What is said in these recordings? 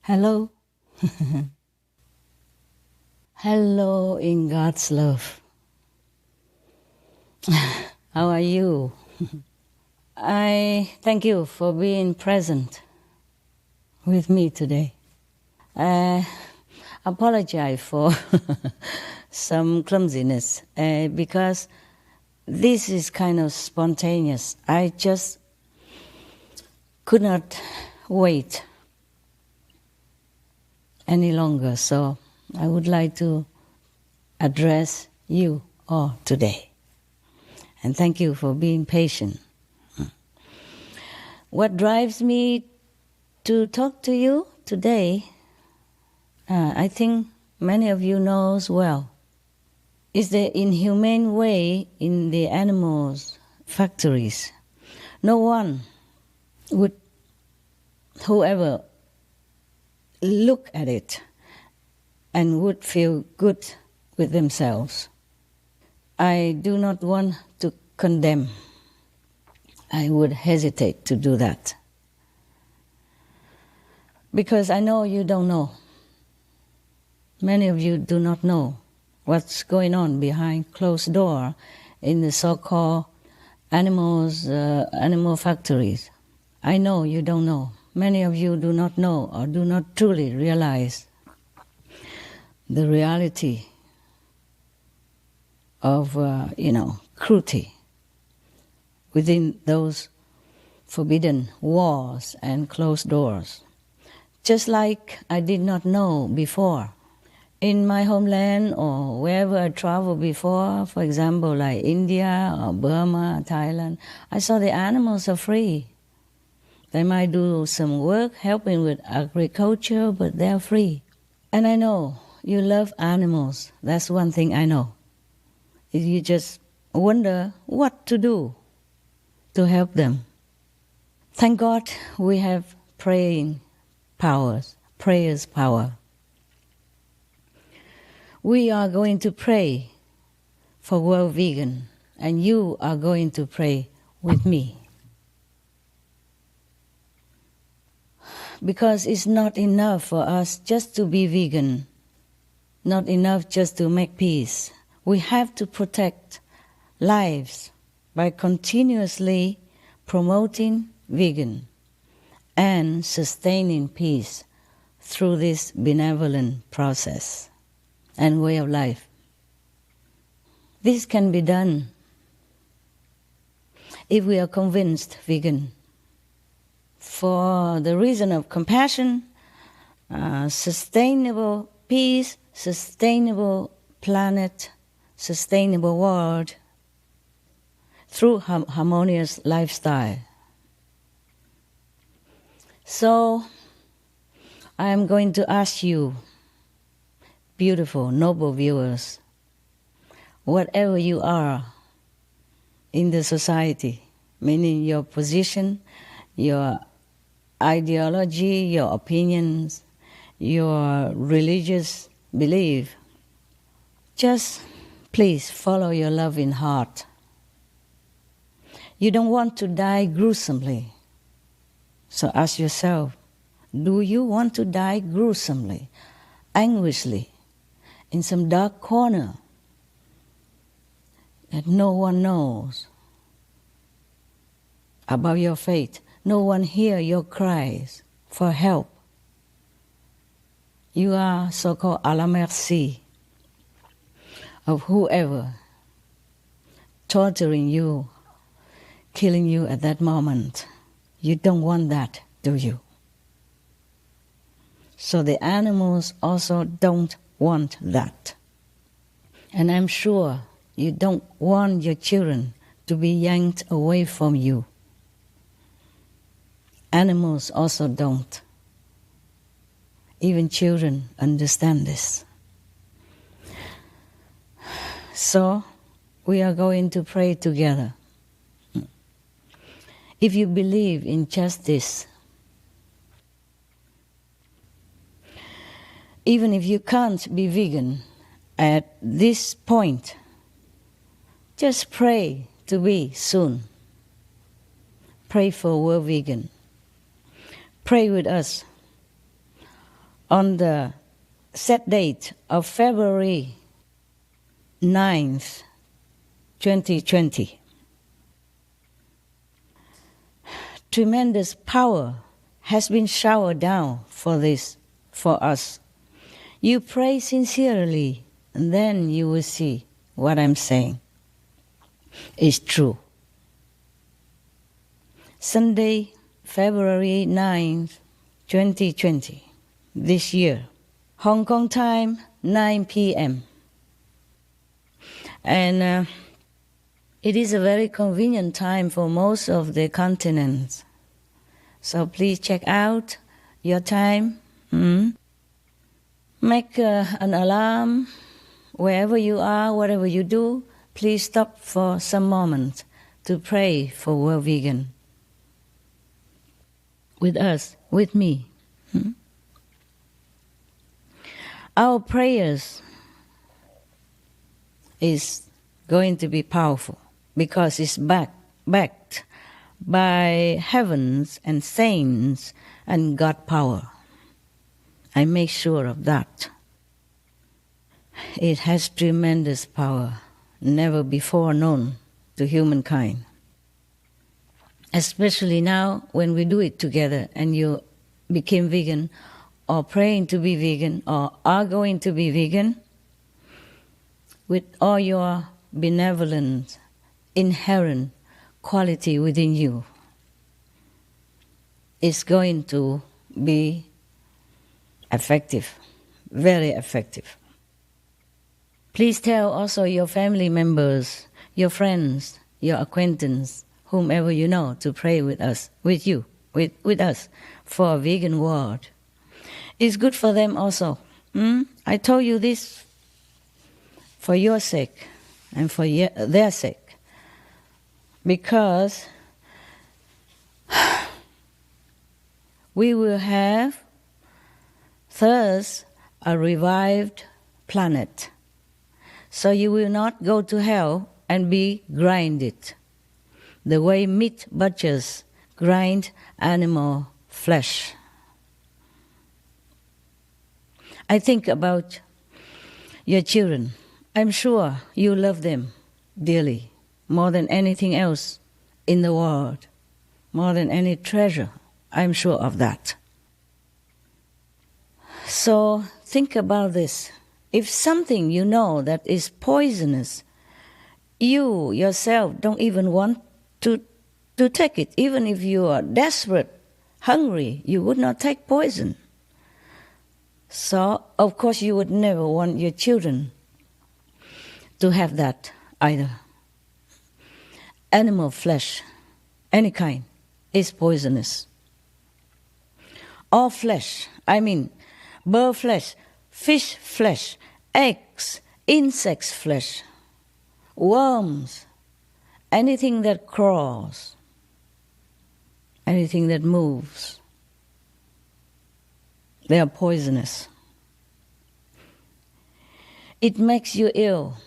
Hello. Hello in God's love. How are you? I thank you for being present with me today. I apologize for some clumsiness because this is kind of spontaneous. I just could not wait any longer, so I would like to address you all today. And thank you for being patient. What drives me to talk to you today, I think many of you knows well, is the inhumane way in the animals' factories. No one would, whoever look at it and would feel good with themselves. I do not want to condemn. I would hesitate to do that. Because I know you don't know. Many of you do not know what's going on behind closed door in the so-called animal factories. I know you don't know. Many of you do not know or do not truly realize the reality of, cruelty within those forbidden walls and closed doors. Just like I did not know before. In my homeland or wherever I traveled before, for example, like India or Burma, Thailand, I saw the animals are free. They might do some work helping with agriculture, but they're free. And I know you love animals. That's one thing I know. You just wonder what to do to help them. Thank God we have prayers power. We are going to pray for World Vegan, and you are going to pray with me. Because it's not enough for us just to be vegan, not enough just to make peace. We have to protect lives by continuously promoting vegan and sustaining peace through this benevolent process and way of life. This can be done if we are convinced vegan for the reason of compassion, sustainable peace, sustainable planet, sustainable world, through harmonious lifestyle. So, I am going to ask you, beautiful, noble viewers, whatever you are in the society, meaning your position, your ideology, your opinions, your religious belief, just please follow your loving heart. You don't want to die gruesomely. So ask yourself, do you want to die gruesomely, anguishly, in some dark corner that no one knows about your fate? No one hears your cries for help. You are so-called à la merci of whoever torturing you, killing you at that moment. You don't want that, do you? So the animals also don't want that. And I'm sure you don't want your children to be yanked away from you. Animals also don't. Even children understand this. So, we are going to pray together. If you believe in justice, even if you can't be vegan at this point, just pray to be soon. Pray for World Vegan. Pray with us. on the set date of February 9th, 2020. Tremendous power has been showered down for us. You pray sincerely, and then you will see what I'm saying is true. Sunday, February 9th, 2020, this year, Hong Kong time, 9 p.m. And it is a very convenient time for most of the continents. So please check out your time. Make an alarm wherever you are, whatever you do. Please stop for some moment to pray for World Vegan. With us, with me. Our prayers is going to be powerful because it's backed by heavens and saints and God power. I make sure of that. It has tremendous power, never before known to humankind. Especially now when we do it together and you became vegan or praying to be vegan or are going to be vegan, with all your benevolent, inherent quality within you, it's going to be effective, very effective. Please tell also your family members, your friends, your acquaintances, whomever you know, to pray with us, with you, with us, for a vegan world. It's good for them also. I told you this for your sake and for their sake, because we will have thus a revived planet. So you will not go to hell and be grinded the way meat butchers grind animal flesh. I think about your children. I'm sure you love them dearly, more than anything else in the world, more than any treasure. I'm sure of that. So think about this. If something you know that is poisonous, you yourself don't even want to take it. Even if you are desperate, hungry, you would not take poison. So, of course, you would never want your children to have that either. Animal flesh, any kind, is poisonous. All flesh, I mean, bird flesh, fish flesh, eggs, insects flesh, worms, anything that crawls, anything that moves, they are poisonous. It makes you ill.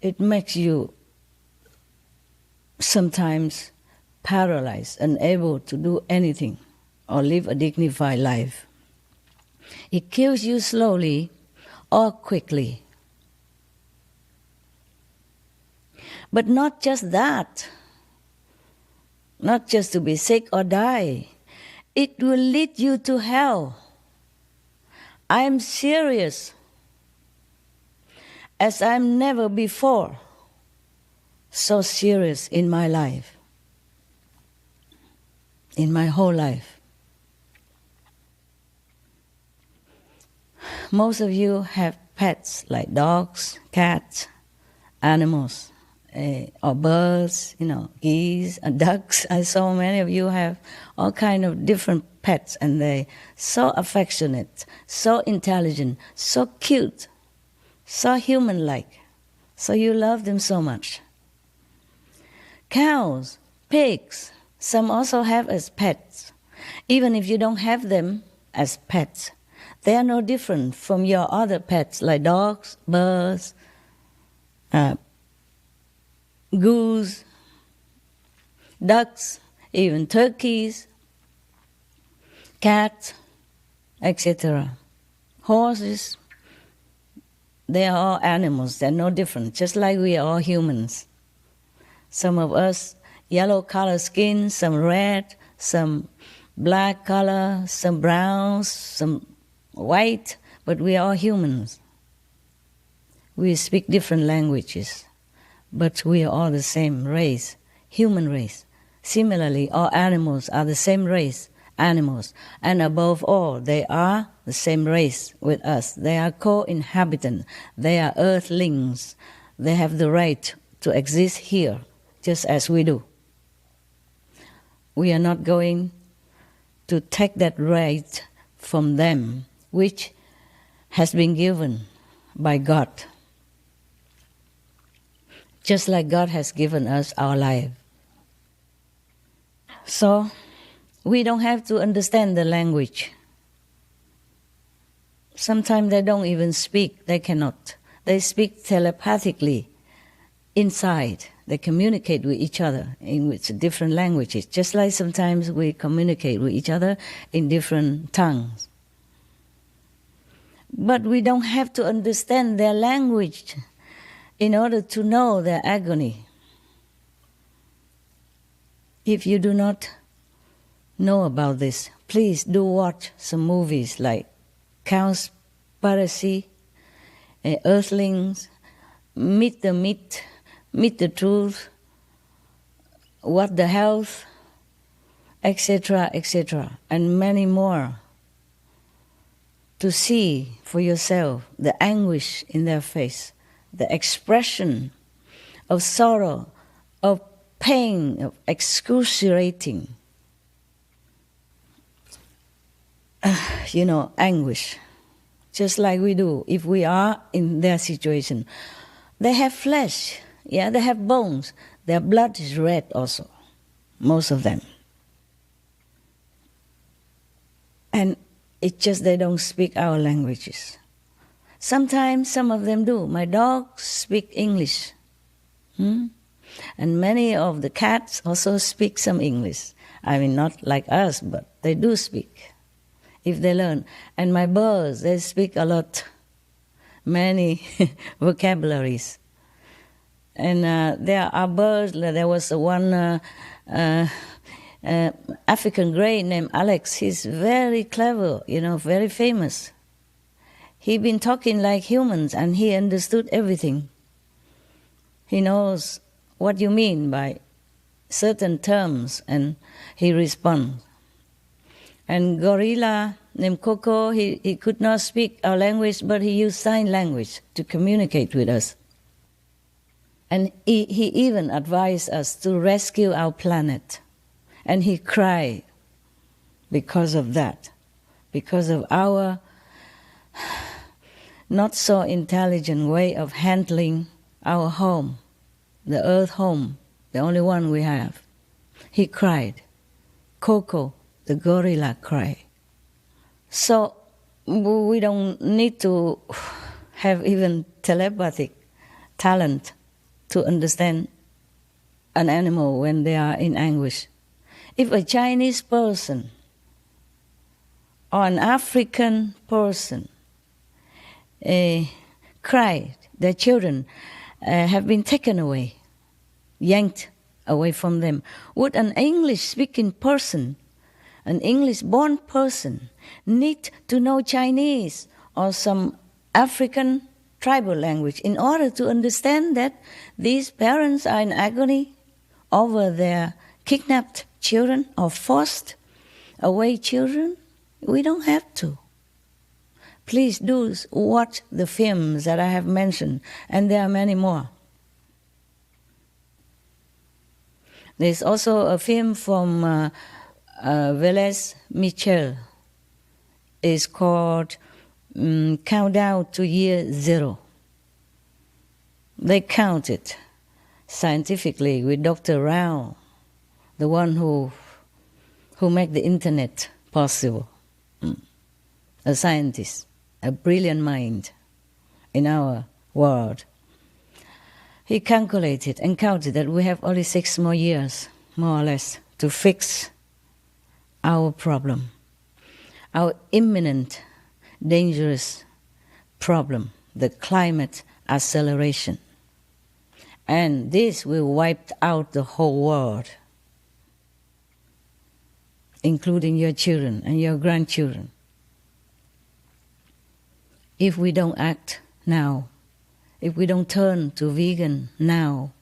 It makes you sometimes paralyzed, unable to do anything or live a dignified life. It kills you slowly or quickly. But not just that, not just to be sick or die. It will lead you to hell. I'm serious, as I'm never before so serious in my life, in my whole life. Most of you have pets like dogs, cats, animals, or birds, geese and ducks. I saw many of you have all kind of different pets, and they're so affectionate, so intelligent, so cute, so human-like. So you love them so much. Cows, pigs, some also have as pets. Even if you don't have them as pets, they are no different from your other pets like dogs, birds, goose, ducks, even turkeys, cats, etc. horses, they are all animals. They're no different, just like we are all humans. Some of us, yellow color skin, some red, some black color, some brown, some white, but we are all humans. We speak different languages, but we are all the same race, human race. Similarly, all animals are the same race, animals. And above all, they are the same race with us. They are co-inhabitants. They are earthlings. They have the right to exist here, just as we do. We are not going to take that right from them, which has been given by God. Just like God has given us our life. So, we don't have to understand the language. Sometimes they don't even speak, they cannot. They speak telepathically inside. They communicate with each other in different languages, just like sometimes we communicate with each other in different tongues. But we don't have to understand their language in order to know their agony. If you do not know about this, please do watch some movies like Cowspiracy, Earthlings, Meet the Truth, What the Health, etc., etc., and many more, to see for yourself the anguish in their face, the expression of sorrow, of pain, of excruciating, anguish, just like we do if we are in their situation. They have flesh, they have bones. Their blood is red also, most of them. And it's just they don't speak our languages. Sometimes some of them do. My dogs speak English. And many of the cats also speak some English. I mean, not like us, but they do speak, if they learn. And my birds, they speak a lot, many vocabularies. And there are birds, there was one African grey named Alex. He's very clever, very famous. He'd been talking like humans and he understood everything. He knows what you mean by certain terms and he responds. And gorilla named Coco, he could not speak our language, but he used sign language to communicate with us. And he even advised us to rescue our planet. And he cried because of that, because of our not so intelligent way of handling our home, the earth home, the only one we have. He cried. Coco, the gorilla, cried. So we don't need to have even telepathic talent to understand an animal when they are in anguish. If a Chinese person or an African person cried, their children have been taken away, yanked away from them, would an English-speaking person, an English-born person, need to know Chinese or some African tribal language in order to understand that these parents are in agony over their kidnapped children or forced away children? We don't have to. Please do watch the films that I have mentioned, and there are many more. There's also a film from Velez Michel. It's called Countdown to Year Zero. They counted scientifically with Dr. Rao, the one who made the internet possible, a scientist, a brilliant mind in our world. He calculated and counted that we have only 6 more years, more or less, to fix our problem, our imminent dangerous problem, the climate acceleration. And this will wipe out the whole world, including your children and your grandchildren. If we don't act now, if we don't turn to vegan now,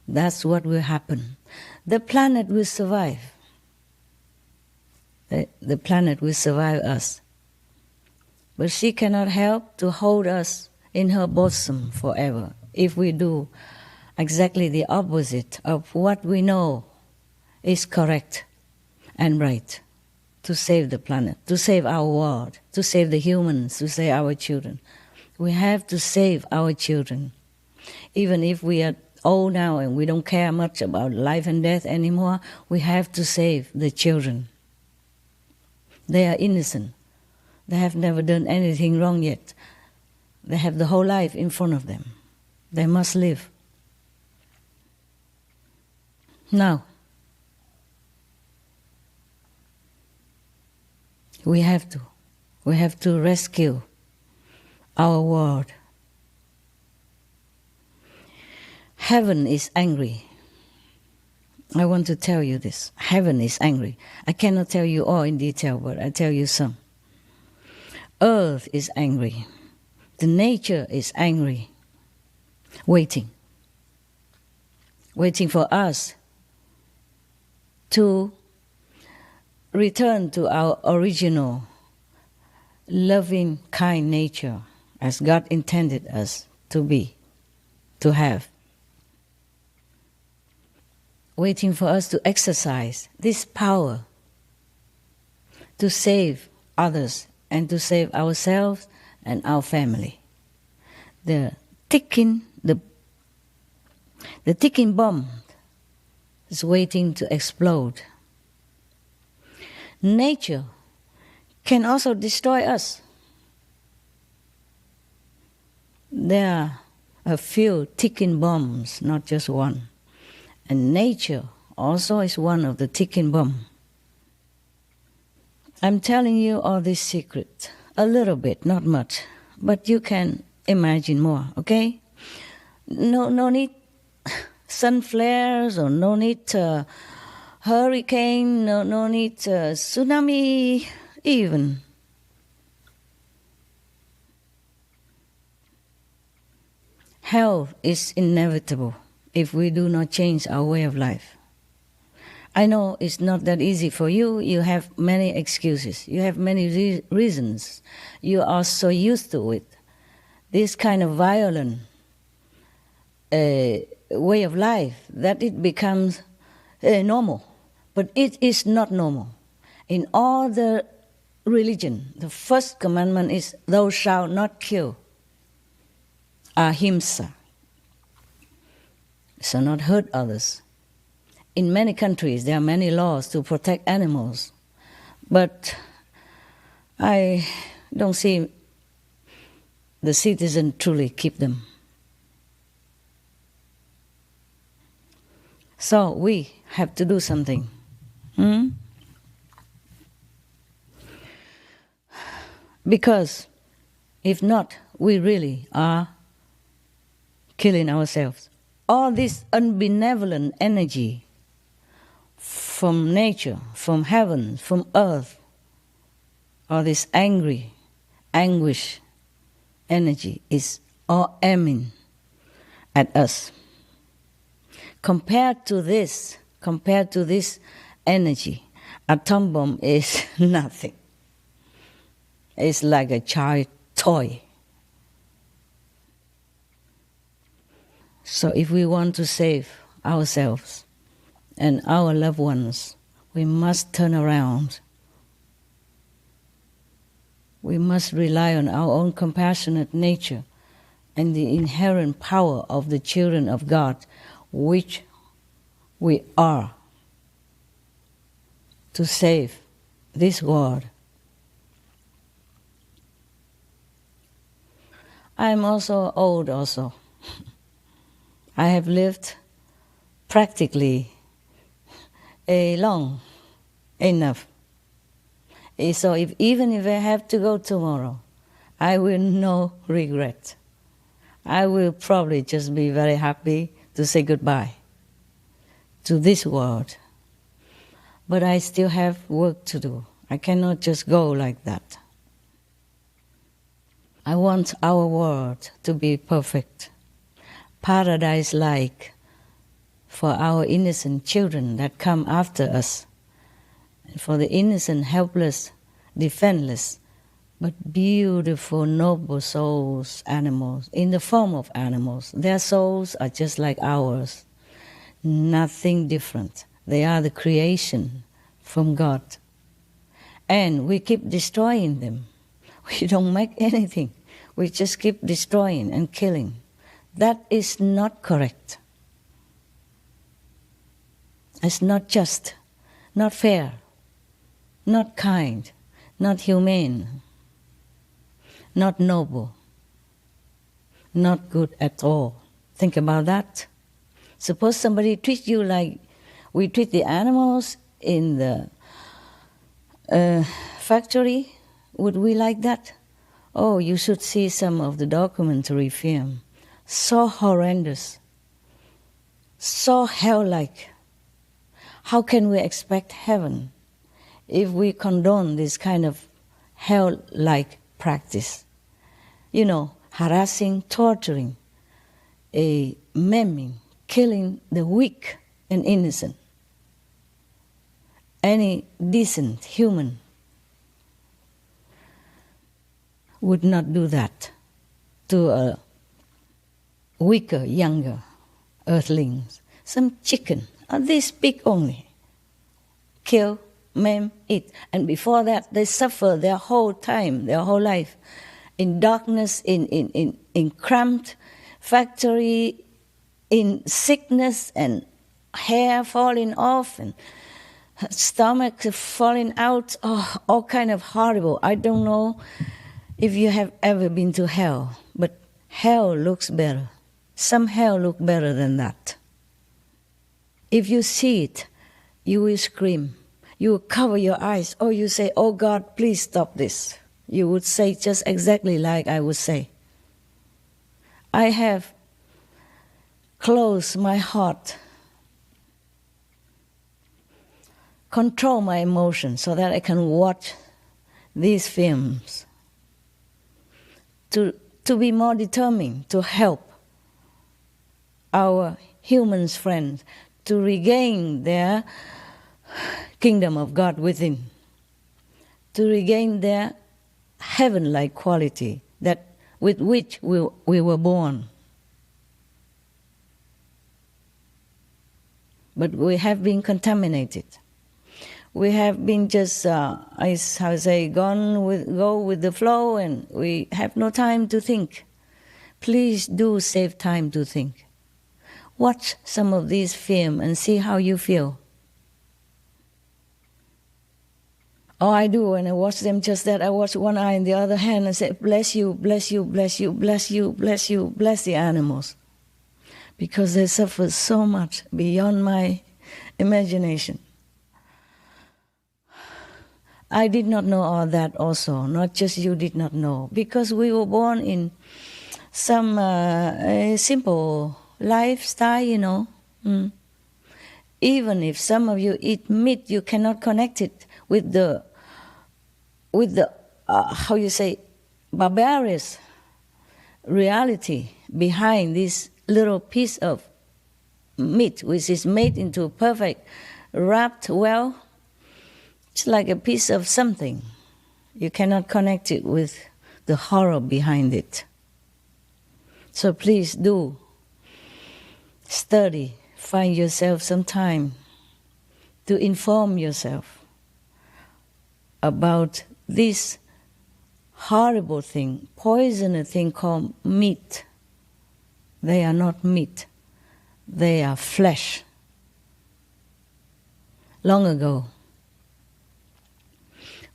that's what will happen. The planet will survive. The planet will survive us. But she cannot help to hold us in her bosom forever if we do exactly the opposite of what we know is correct and right to save the planet, to save our world, to save the humans, to save our children. We have to save our children. Even if we are old now and we don't care much about life and death anymore, we have to save the children. They are innocent. They have never done anything wrong yet. They have the whole life in front of them. They must live. Now, we have to rescue our world. Heaven is angry. I want to tell you this. Heaven is angry. I cannot tell you all in detail, but I tell you some. Earth is angry. The nature is angry. Waiting for us to return to our original loving, kind nature as God intended us to be, to have. Waiting for us to exercise this power to save others and to save ourselves and our family. The ticking bomb is waiting to explode. Nature can also destroy us. There are a few ticking bombs, not just one. And nature also is one of the ticking bomb. I'm telling you all this secret, a little bit, not much, but you can imagine more, okay? No need sun flares, or no need hurricane, no need tsunami even. Hell is inevitable if we do not change our way of life. I know it's not that easy for you. You have many excuses. You have many reasons. You are so used to it. This kind of violent way of life that it becomes normal. But it is not normal. In all the religion, the first commandment is, thou shalt not kill. Ahimsa. So not hurt others. In many countries, there are many laws to protect animals, but I don't see the citizens truly keep them. So we have to do something. Because if not, we really are killing ourselves. All this unbenevolent energy from nature, from heaven, from earth, all this angry, anguish energy is all aiming at us. Compared to this energy, atom bomb is nothing. It's like a child toy. So if we want to save ourselves and our loved ones, we must turn around. We must rely on our own compassionate nature and the inherent power of the children of God, which we are, to save this world. I'm also old also. I have lived practically long enough. So even if I have to go tomorrow, I will no regret. I will probably just be very happy to say goodbye to this world. But I still have work to do. I cannot just go like that. I want our world to be perfect, paradise-like for our innocent children that come after us, and for the innocent, helpless, defenseless, but beautiful, noble souls, animals, in the form of animals. Their souls are just like ours, nothing different. They are the creation from God. And we keep destroying them. We don't make anything. We just keep destroying and killing. That is not correct. It's not just, not fair, not kind, not humane, not noble, not good at all. Think about that. Suppose somebody treats you like we treat the animals in the factory. Would we like that? Oh, you should see some of the documentary film. So horrendous, so hell-like. How can we expect heaven if we condone this kind of hell-like practice? You know, harassing, torturing, maiming, killing the weak and innocent. Any decent human would not do that to a weaker, younger earthlings. Some chicken, this pig only. Kill, maim, eat. And before that, they suffer their whole time, their whole life, in darkness, in cramped factory, in sickness and hair falling off and stomach falling out, all kind of horrible. I don't know if you have ever been to hell, but hell looks better. Some hell look better than that. If you see it, you will scream. You will cover your eyes, or you say, "Oh God, please stop this." You would say just exactly like I would say. I have closed my heart, control my emotions so that I can watch these films, to be more determined to help our humans friends to regain their kingdom of God within, to regain their heaven-like quality that with which we were born. But we have been contaminated. We have been just, go with the flow, and we have no time to think. Please do save time to think. Watch some of these films and see how you feel. Oh, I do. When I watch them, just that I watch one eye and the other hand and say, "Bless you, bless you, bless you, bless you, bless you, bless the animals," because they suffer so much beyond my imagination. I did not know all that also, not just you did not know, because we were born in some simple lifestyle, you know. Even if some of you eat meat, you cannot connect it with the barbarous reality behind this little piece of meat, which is made into perfect, wrapped well. It's like a piece of something. You cannot connect it with the horror behind it. So please do study, find yourself some time to inform yourself about this horrible thing, poisonous thing called meat. They are not meat. They are flesh. Long ago,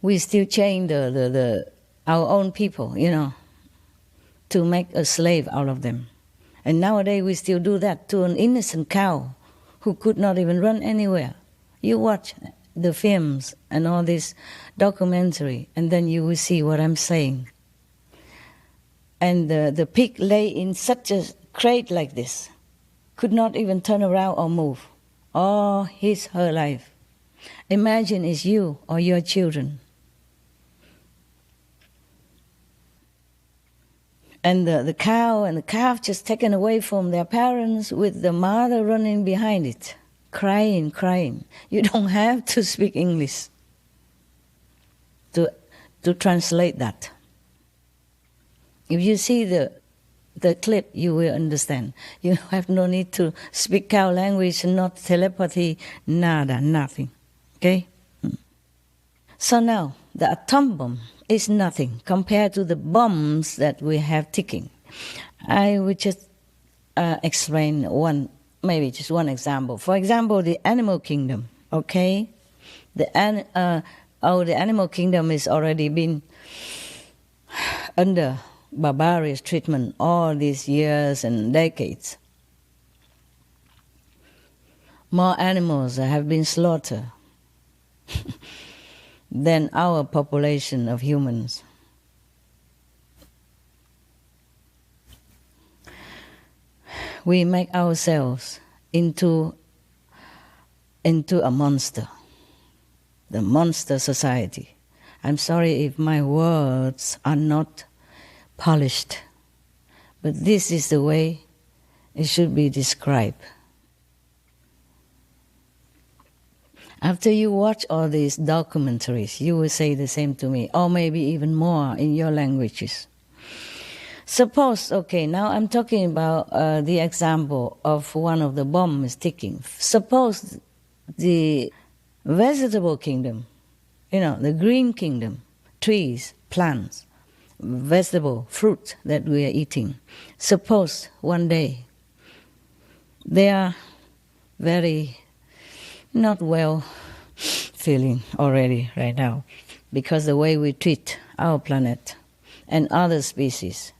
we still chain our own people, you know, to make a slave out of them. And nowadays we still do that to an innocent cow who could not even run anywhere. You watch the films and all this documentary, and then you will see what I'm saying. And the pig lay in such a crate like this, could not even turn around or move all her life. Imagine it's you or your children. And the cow and the calf just taken away from their parents with the mother running behind it, crying. You don't have to speak English to translate that. If you see the clip, you will understand. You have no need to speak cow language, not telepathy, nada, nothing. Okay? So now, the atom bomb is nothing compared to the bombs that we have ticking. I will just explain maybe just one example. For example, the animal kingdom, okay? The animal kingdom has already been under barbarous treatment all these years and decades. More animals have been slaughtered than our population of humans. We make ourselves into a monster, the monster society. I'm sorry if my words are not polished, but this is the way it should be described. After you watch all these documentaries, you will say the same to me, or maybe even more in your languages. Suppose, okay, now I'm talking about the example of one of the bombs ticking. Suppose the vegetable kingdom, the green kingdom, trees, plants, vegetable, fruit that we are eating. Suppose one day they are very not well feeling already right now because the way we treat our planet and other species.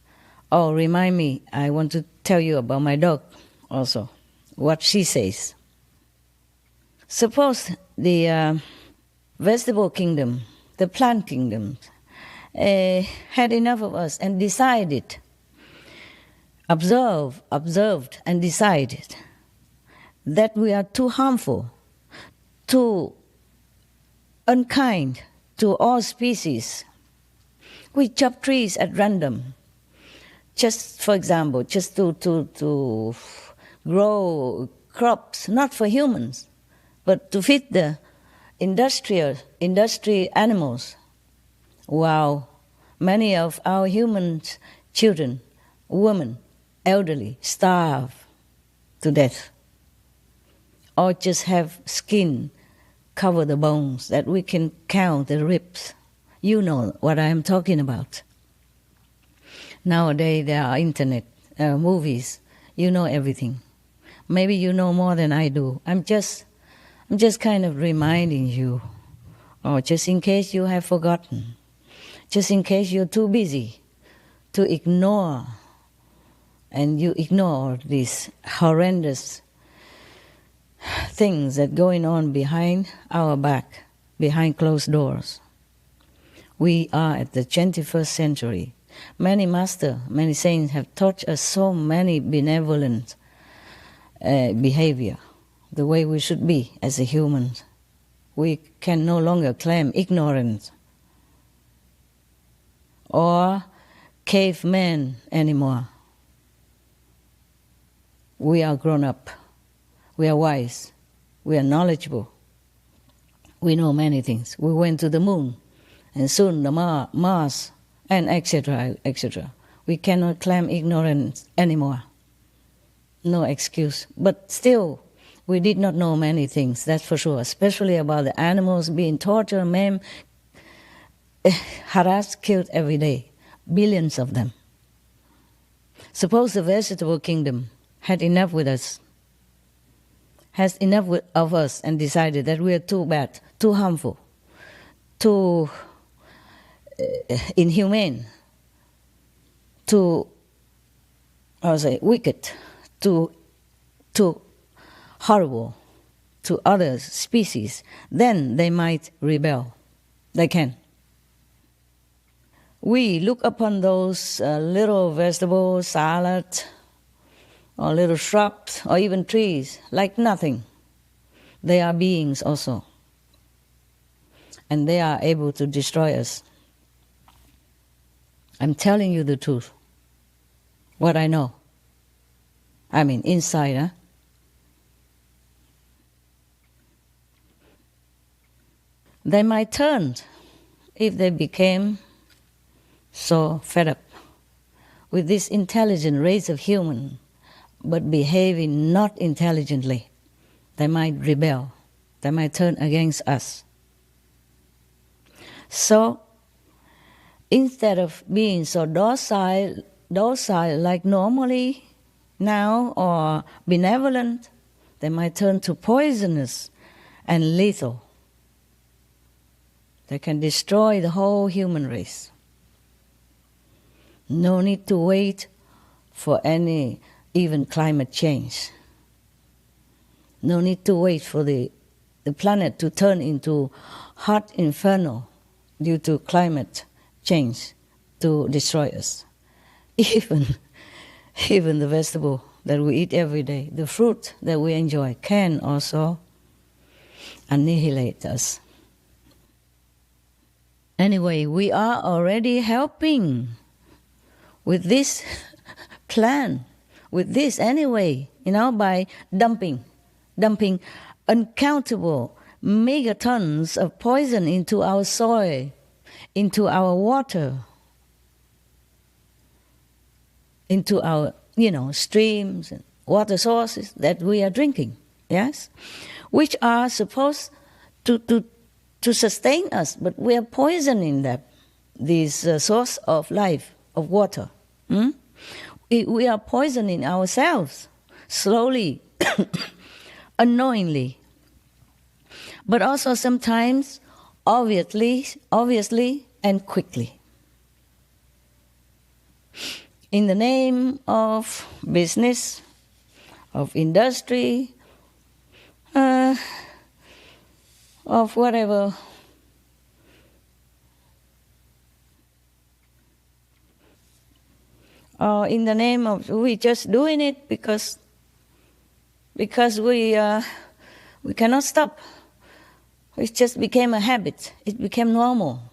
Oh, remind me, I want to tell you about my dog also, what she says. Suppose the vegetable kingdom, the plant kingdom, had enough of us and decided, observed and decided that we are too harmful, too unkind to all species. We chop trees at random, just for example, just to grow crops, not for humans, but to feed the industry animals. Wow, many of our human children, women, elderly, starve to death, or just have skin cover the bones that we can count the ribs. You know what I am talking about. Nowadays there are internet, movies. You know everything. Maybe you know more than I do. I'm just kind of reminding you, or just in case you have forgotten, just in case you're too busy to ignore, and you ignore these horrendous things that are going on behind our back, behind closed doors. We are at the 21st century. Many masters, many saints have taught us so many benevolent behavior, the way we should be as a human. We can no longer claim ignorance or cavemen anymore. We are grown up. We are wise. We are knowledgeable. We know many things. We went to the moon, and soon the Mars, and etc., etc. We cannot claim ignorance anymore. No excuse. But still, we did not know many things, that's for sure, especially about the animals being tortured, maimed, harassed, killed every day. Billions of them. Suppose the vegetable kingdom had enough with us, has enough of us, and decided that we are too bad, too harmful, too inhumane, too, wicked, too horrible to other species, then they might rebel. They can. we look upon those little vegetables, salad, or little shrubs, or even trees, like nothing. They are beings also. And they are able to destroy us. I'm telling you the truth. What I know. I mean, inside, huh? They might turn if they became so fed up with this intelligent race of human, but behaving not intelligently. They might rebel. They might turn against us. So, instead of being so docile like normally now, or benevolent, they might turn to poisonous and lethal. They can destroy the whole human race. No need to wait for any, even climate change. No need to wait for the planet to turn into hot inferno due to climate change to destroy us. Even the vegetable that we eat every day, the fruit that we enjoy, can also annihilate us. Anyway, we are already helping with this plan, with this anyway, by dumping uncountable megatons of poison into our soil, into our water, into our, streams and water sources that we are drinking, yes? Which are supposed to sustain us, but we are poisoning them, this source of life, of water. We are poisoning ourselves, slowly, unknowingly, but also sometimes obviously and quickly. In the name of business, of industry, of whatever. Or in the name of, we just doing it because we cannot stop. It just became a habit. It became normal.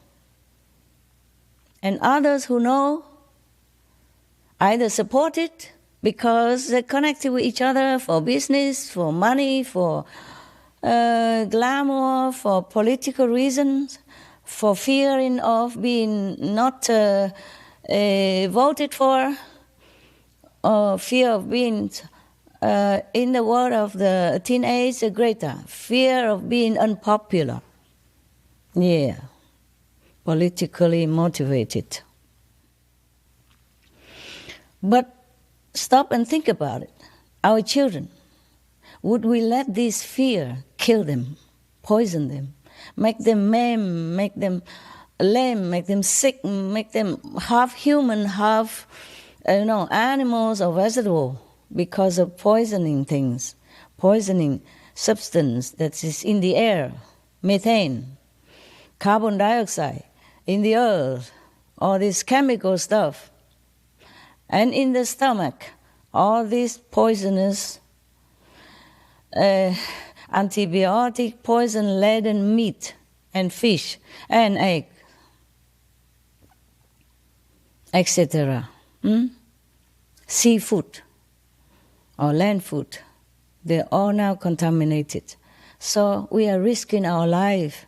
And others who know either support it because they're connected with each other for business, for money, for glamour, for political reasons, for fearing of being not voted for, or fear of being, in the word of the teenage Greta, fear of being unpopular. Yeah, politically motivated. But stop and think about it. Our children, would we let this fear kill them, poison them, make them maim, make them lame, make them sick, make them half human, half animals or vegetable because of poisoning things, poisoning substance that is in the air, methane, carbon dioxide, in the earth, all this chemical stuff, and in the stomach, all this poisonous, antibiotic poison-laden meat and fish and egg, etc. Seafood or land food, they're all now contaminated. So we are risking our life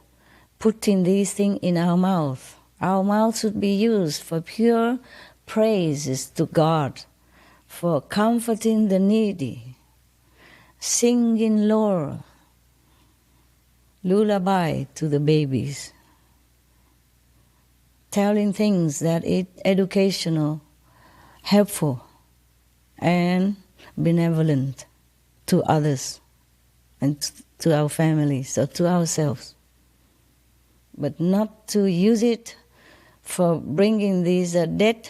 putting these things in our mouth. Our mouth should be used for pure praises to God, for comforting the needy, singing lore, lullaby to the babies, telling things that are educational, helpful, and benevolent to others and to our families or to ourselves. But not to use it for bringing these dead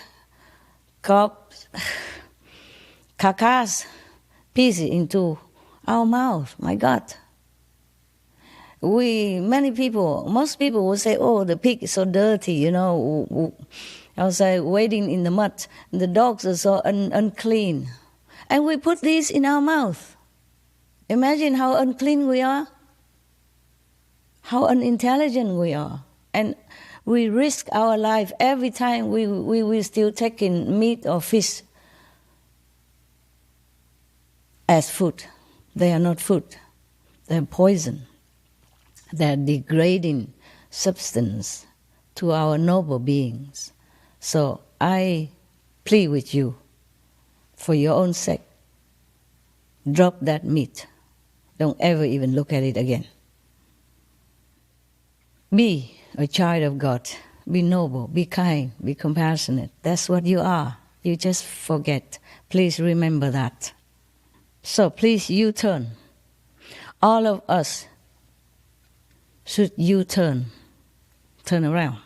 carcass pieces into our mouth. My God. most people will say, oh, the pig is so dirty, outside waiting in the mud. The dogs are so unclean. And we put these in our mouth. Imagine how unclean we are, how unintelligent we are. And we risk our life every time we still taking meat or fish as food. They are not food. They are poison. They are degrading substance to our noble beings. So I plead with you, for your own sake, drop that meat. Don't ever even look at it again. Be a child of God. Be noble, be kind, be compassionate. That's what you are. You just forget. Please remember that. So please U-turn. All of us should U-turn. Turn around.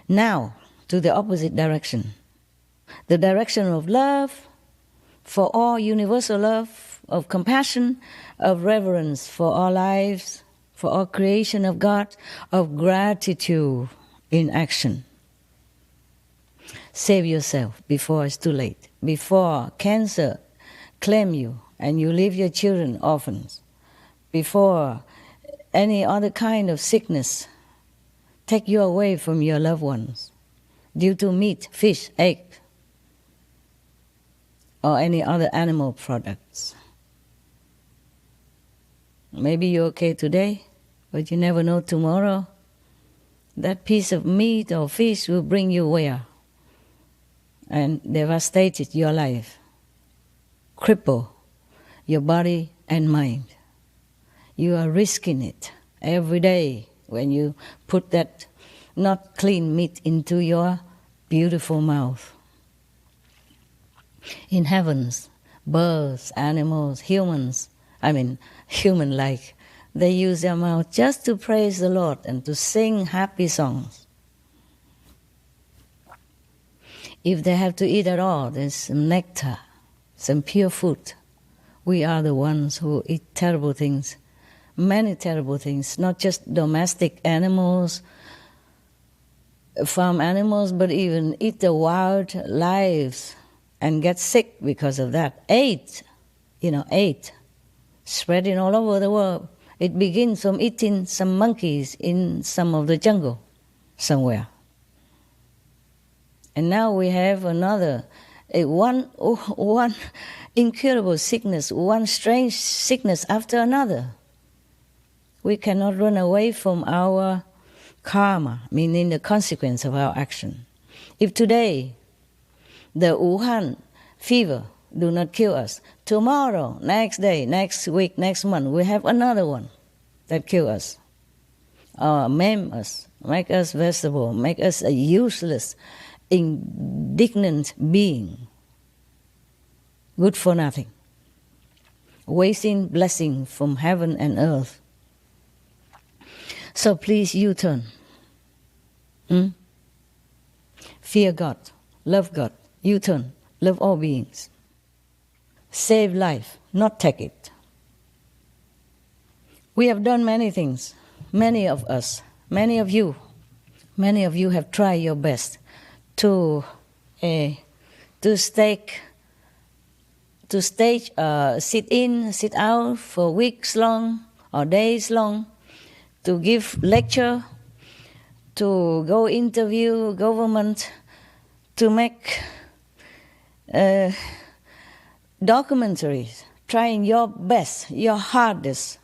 Now, to the opposite direction. The direction of love, for all, universal love, of compassion, of reverence for all lives, for all creation of God, of gratitude in action. Save yourself before it's too late, before cancer claim you and you leave your children orphans, before any other kind of sickness take you away from your loved ones due to meat, fish, egg, or any other animal products. Maybe you're okay today, but you never know tomorrow. That piece of meat or fish will bring you where? And devastate your life, cripple your body and mind. You are risking it every day when you put that not clean meat into your beautiful mouth. In heavens, birds, animals, human-like, they use their mouth just to praise the Lord and to sing happy songs. If they have to eat at all, there's some nectar, some pure food. We are the ones who eat terrible things, many terrible things, not just domestic animals, farm animals, but even eat the wild lives and get sick because of that. AIDS, spreading all over the world. It begins from eating some monkeys in some of the jungle somewhere. And now we have one incurable sickness, one strange sickness after another. We cannot run away from our karma, meaning the consequence of our action. If today the Wuhan fever do not kill us, tomorrow, next day, next week, next month, we have another one that kill us, or maim us, make us vegetable, make us a useless, indignant being, good for nothing, wasting blessing from heaven and earth. So please U-turn. Fear God, love God, U-turn, love all beings. Save life, not take it. We have done many things, many of us, many of you have tried your best to sit in, sit out for weeks long or days long, to give lecture, to go interview government, to make documentaries, trying your best, your hardest,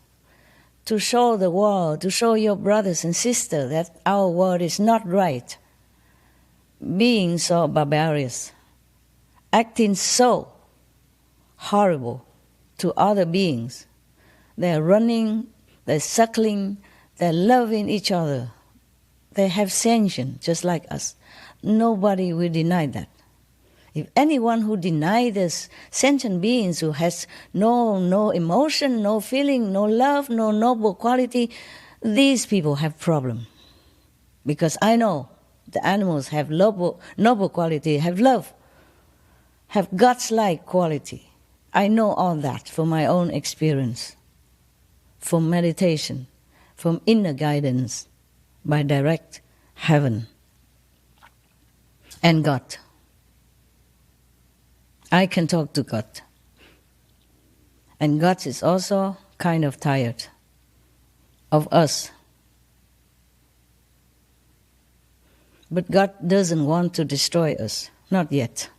to show the world, to show your brothers and sisters that our world is not right, being so barbarous, acting so horrible to other beings. They're running, they're suckling, they're loving each other. They have sentience just like us. Nobody will deny that. If anyone who denies this sentient beings who has no emotion, no feeling, no love, no noble quality, these people have problem. Because I know the animals have noble quality, have love, have God's-like quality. I know all that from my own experience. from meditation, from inner guidance, by direct heaven and God. I can talk to God. And God is also kind of tired of us. But God doesn't want to destroy us, not yet.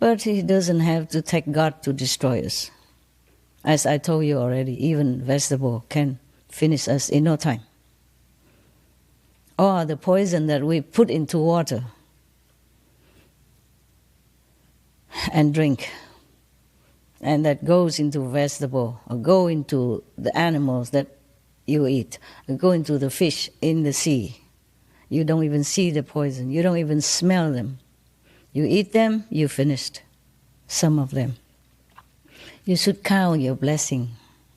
But He doesn't have to take God to destroy us. As I told you already, even vegetable can finish us in no time. Or the poison that we put into water and drink, and that goes into vegetable, or go into the animals that you eat, or go into the fish in the sea. You don't even see the poison. You don't even smell them. You eat them, you finished some of them. You should count your blessing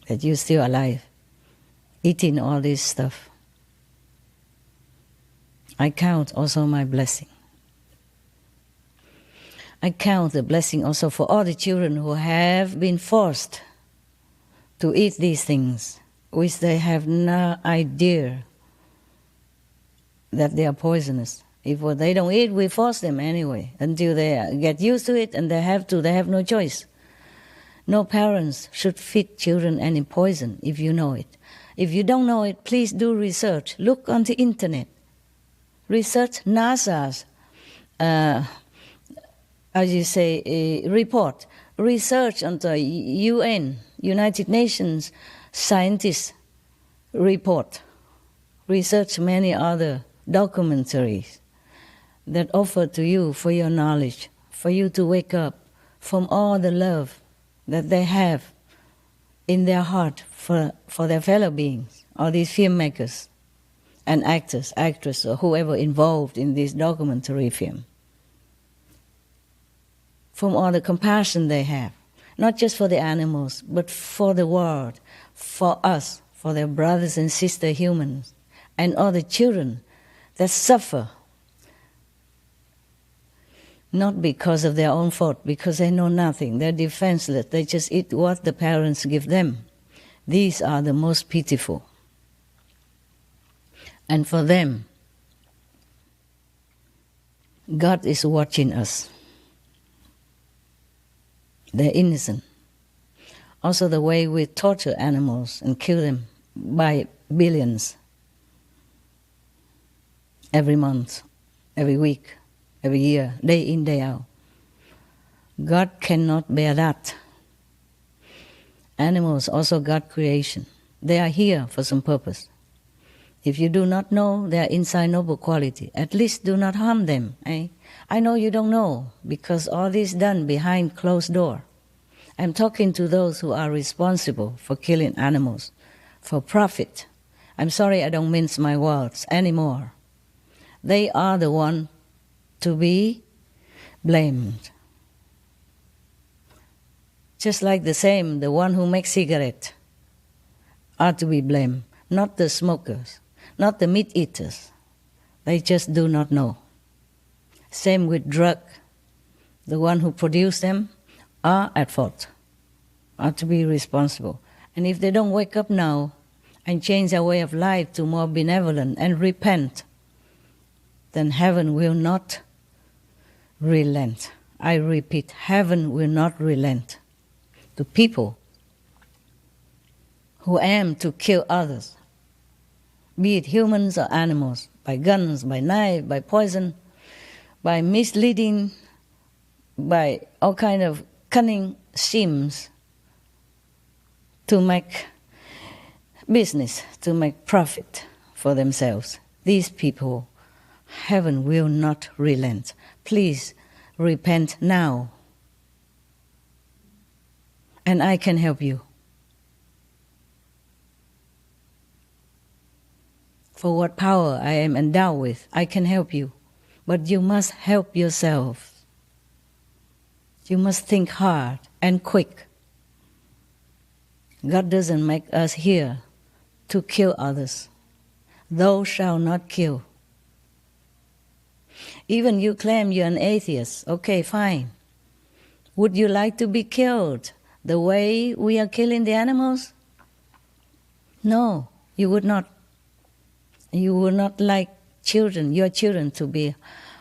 that you're still alive, eating all this stuff. I count also my blessing. I count the blessing also for all the children who have been forced to eat these things, which they have no idea that they are poisonous. If what they don't eat, we force them anyway until they get used to it, and they have no choice. No parents should feed children any poison if you know it. If you don't know it, please do research. Look on the internet. Research NASA's, report. Research on the UN, United Nations scientists report. Research many other documentaries that offer to you for your knowledge, for you to wake up from all the love that they have in their heart for their fellow beings, all these filmmakers and actors, actresses, or whoever involved in this documentary film. From all the compassion they have, not just for the animals, but for the world, for us, for their brothers and sister humans, and all the children that suffer, not because of their own fault, because they know nothing, they're defenseless, they just eat what the parents give them. These are the most pitiful. And for them, God is watching us. They're innocent. Also the way we torture animals and kill them by billions every month, every week, every year, day in, day out. God cannot bear that. Animals also God creation. They are here for some purpose. If you do not know their inside noble quality, at least do not harm them. Eh? I know you don't know, because all this is done behind closed door. I'm talking to those who are responsible for killing animals, for profit. I'm sorry I don't mince my words anymore. They are the one to be blamed. Just like the one who makes cigarettes are to be blamed, not the smokers, not the meat eaters. They just do not know. Same with drug. The one who produce them are at fault, are to be responsible. And if they don't wake up now and change their way of life to more benevolent and repent, then heaven will not relent. I repeat, heaven will not relent to people who aim to kill others, be it humans or animals, by guns, by knife, by poison, by misleading, by all kind of cunning schemes to make business, to make profit for themselves. These people, heaven will not relent. Please repent now, and I can help you. For what power I am endowed with, I can help you. But you must help yourself. You must think hard and quick. God doesn't make us here to kill others. Thou shalt not kill. Even you claim you're an atheist. Okay, fine. Would you like to be killed the way we are killing the animals? No, you would not. You would not like your children to be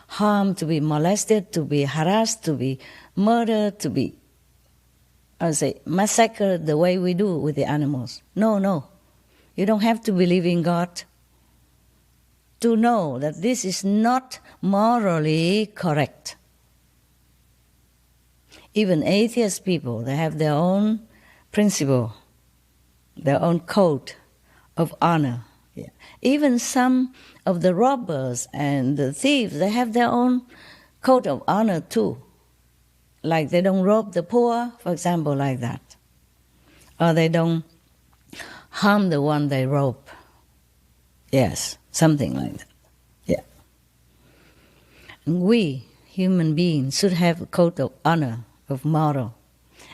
harmed, to be molested, to be harassed, to be murdered, to be, massacred the way we do with the animals. No. You don't have to believe in God to know that this is not morally correct. Even atheist people, they have their own principle, their own code of honor. Yeah. Even some of the robbers and the thieves, they have their own code of honor too. Like they don't rob the poor, for example, like that. Or they don't harm the one they rob. Yes, something like that. Yeah. And we, human beings, should have a code of honor, of moral.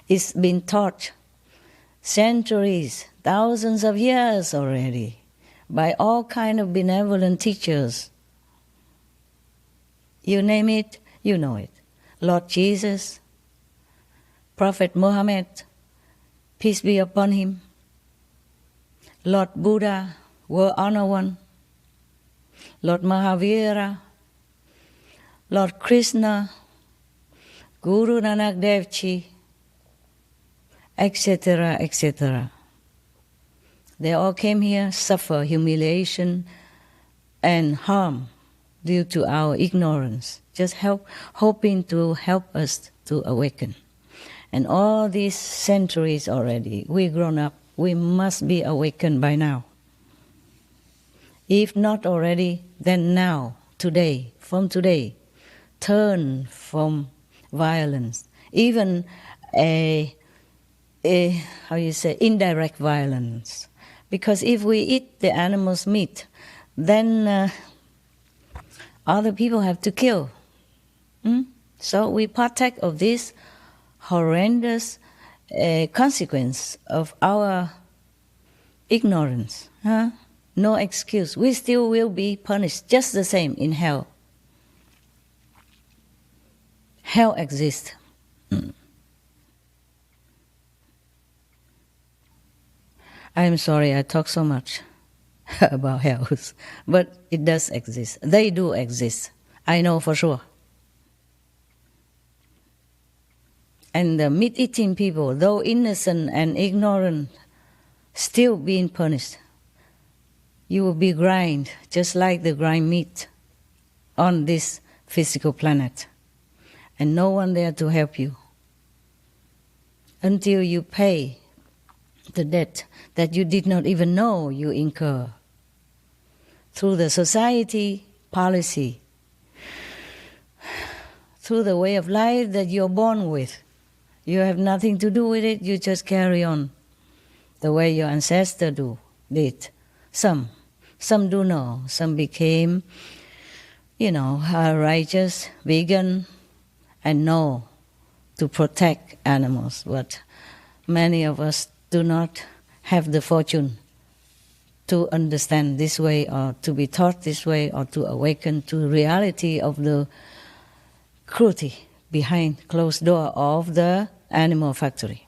It's been taught centuries, thousands of years already, by all kind of benevolent teachers. You name it, you know it. Lord Jesus, Prophet Muhammad, peace be upon him, Lord Buddha, World Honor One, Lord Mahavira, Lord Krishna, Guru Nanak Dev Ji, etc., etc. They all came here, suffer humiliation and harm due to our ignorance, just hoping to help us to awaken. And all these centuries already, we grown up, we must be awakened by now. If not already, then now, today, from today, turn from violence, even indirect violence. Because if we eat the animal's meat, then other people have to kill. So we partake of this horrendous consequence of our ignorance. No excuse. We still will be punished just the same in hell. Hell exists. I'm sorry I talk so much about hells, but it does exist. They do exist. I know for sure. And the meat-eating people, though innocent and ignorant, still being punished. You will be grind just like the grind meat on this physical planet. And no one there to help you until you pay the debt that you did not even know you incur through the society policy, through the way of life that you're born with. You have nothing to do with it, you just carry on the way your ancestors did. Some do know, some became, righteous, vegan, and know to protect animals, but many of us do not have the fortune to understand this way or to be taught this way or to awaken to the reality of the cruelty behind closed door of the animal factory.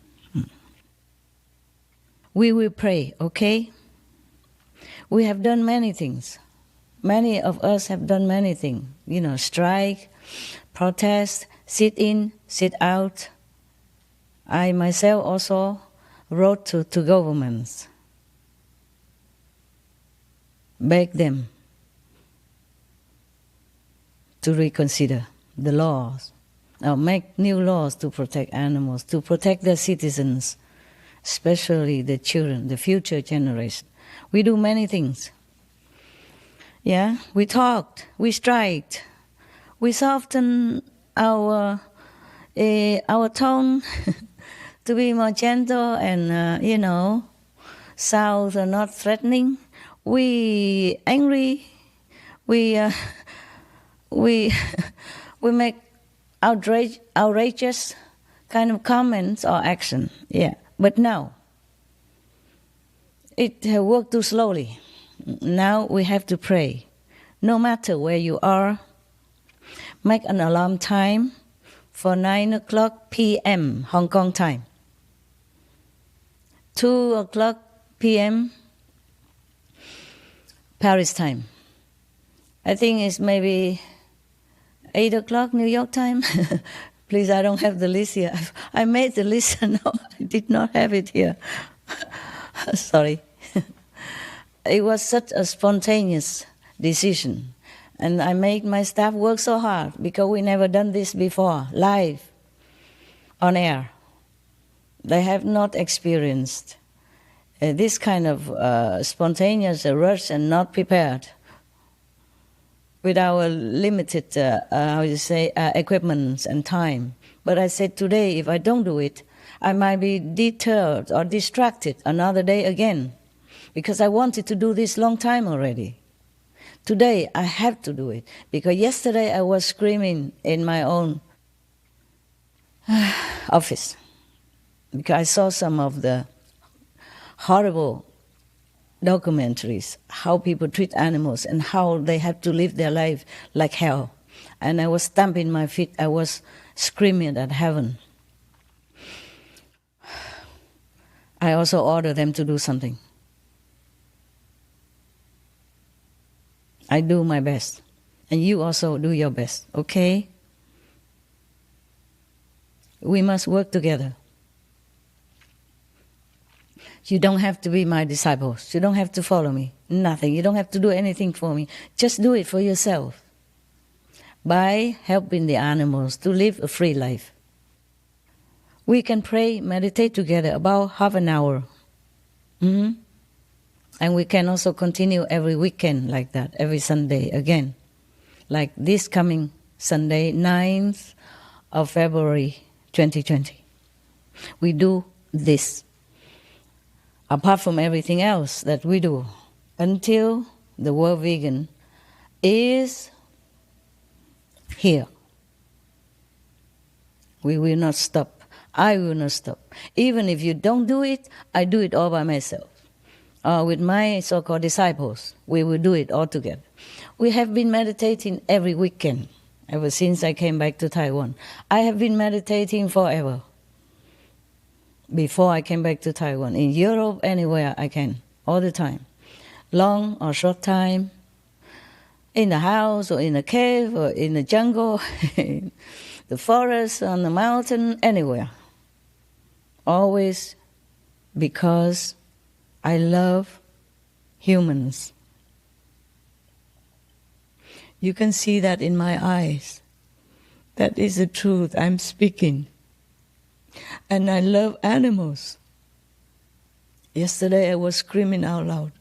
We will pray, okay? We have done many things. Many of us have done many things. Strike, protest, sit in, sit out. I myself also wrote to governments, beg them to reconsider the laws, or make new laws to protect animals, to protect their citizens, especially the children, the future generation. We do many things. Yeah, we talked, we striked, we softened our tone to be more gentle and, sounds are not threatening. We angry, we make outrageous kind of comments or action. Yeah, but now it worked too slowly. Now we have to pray. No matter where you are, make an alarm time for 9:00 p.m. Hong Kong time, 2:00 p.m. Paris time. I think it's maybe 8 o'clock New York time. Please, I don't have the list here. I made the list and no, I did not have it here. Sorry. It was such a spontaneous decision. And I made my staff work so hard because we never done this before, live, on air. They have not experienced this kind of spontaneous rush and not prepared with our limited, equipment and time. But I said today, if I don't do it, I might be deterred or distracted another day again, because I wanted to do this long time already. Today, I have to do it, because yesterday I was screaming in my own office, because I saw some of the horrible documentaries, how people treat animals and how they have to live their life like hell. And I was stamping my feet, I was screaming at heaven. I also ordered them to do something. I do my best. And you also do your best, okay? We must work together. You don't have to be my disciples. You don't have to follow me. Nothing. You don't have to do anything for me. Just do it for yourself. By helping the animals to live a free life. We can pray, meditate together about half an hour. And we can also continue every weekend like that, every Sunday again. Like this coming Sunday, 9th of February 2020. We do this. Apart from everything else that we do, until the world vegan is here. We will not stop. I will not stop. Even if you don't do it, I do it all by myself. With my so-called disciples, we will do it all together. We have been meditating every weekend ever since I came back to Taiwan. I have been meditating forever. Before I came back to Taiwan, in Europe, anywhere I can, all the time. Long or short time, in the house or in a cave or in the jungle, in the forest, on the mountain, anywhere. Always because I love humans. You can see that in my eyes. That is the truth I'm speaking. And I love animals. Yesterday I was screaming out loud.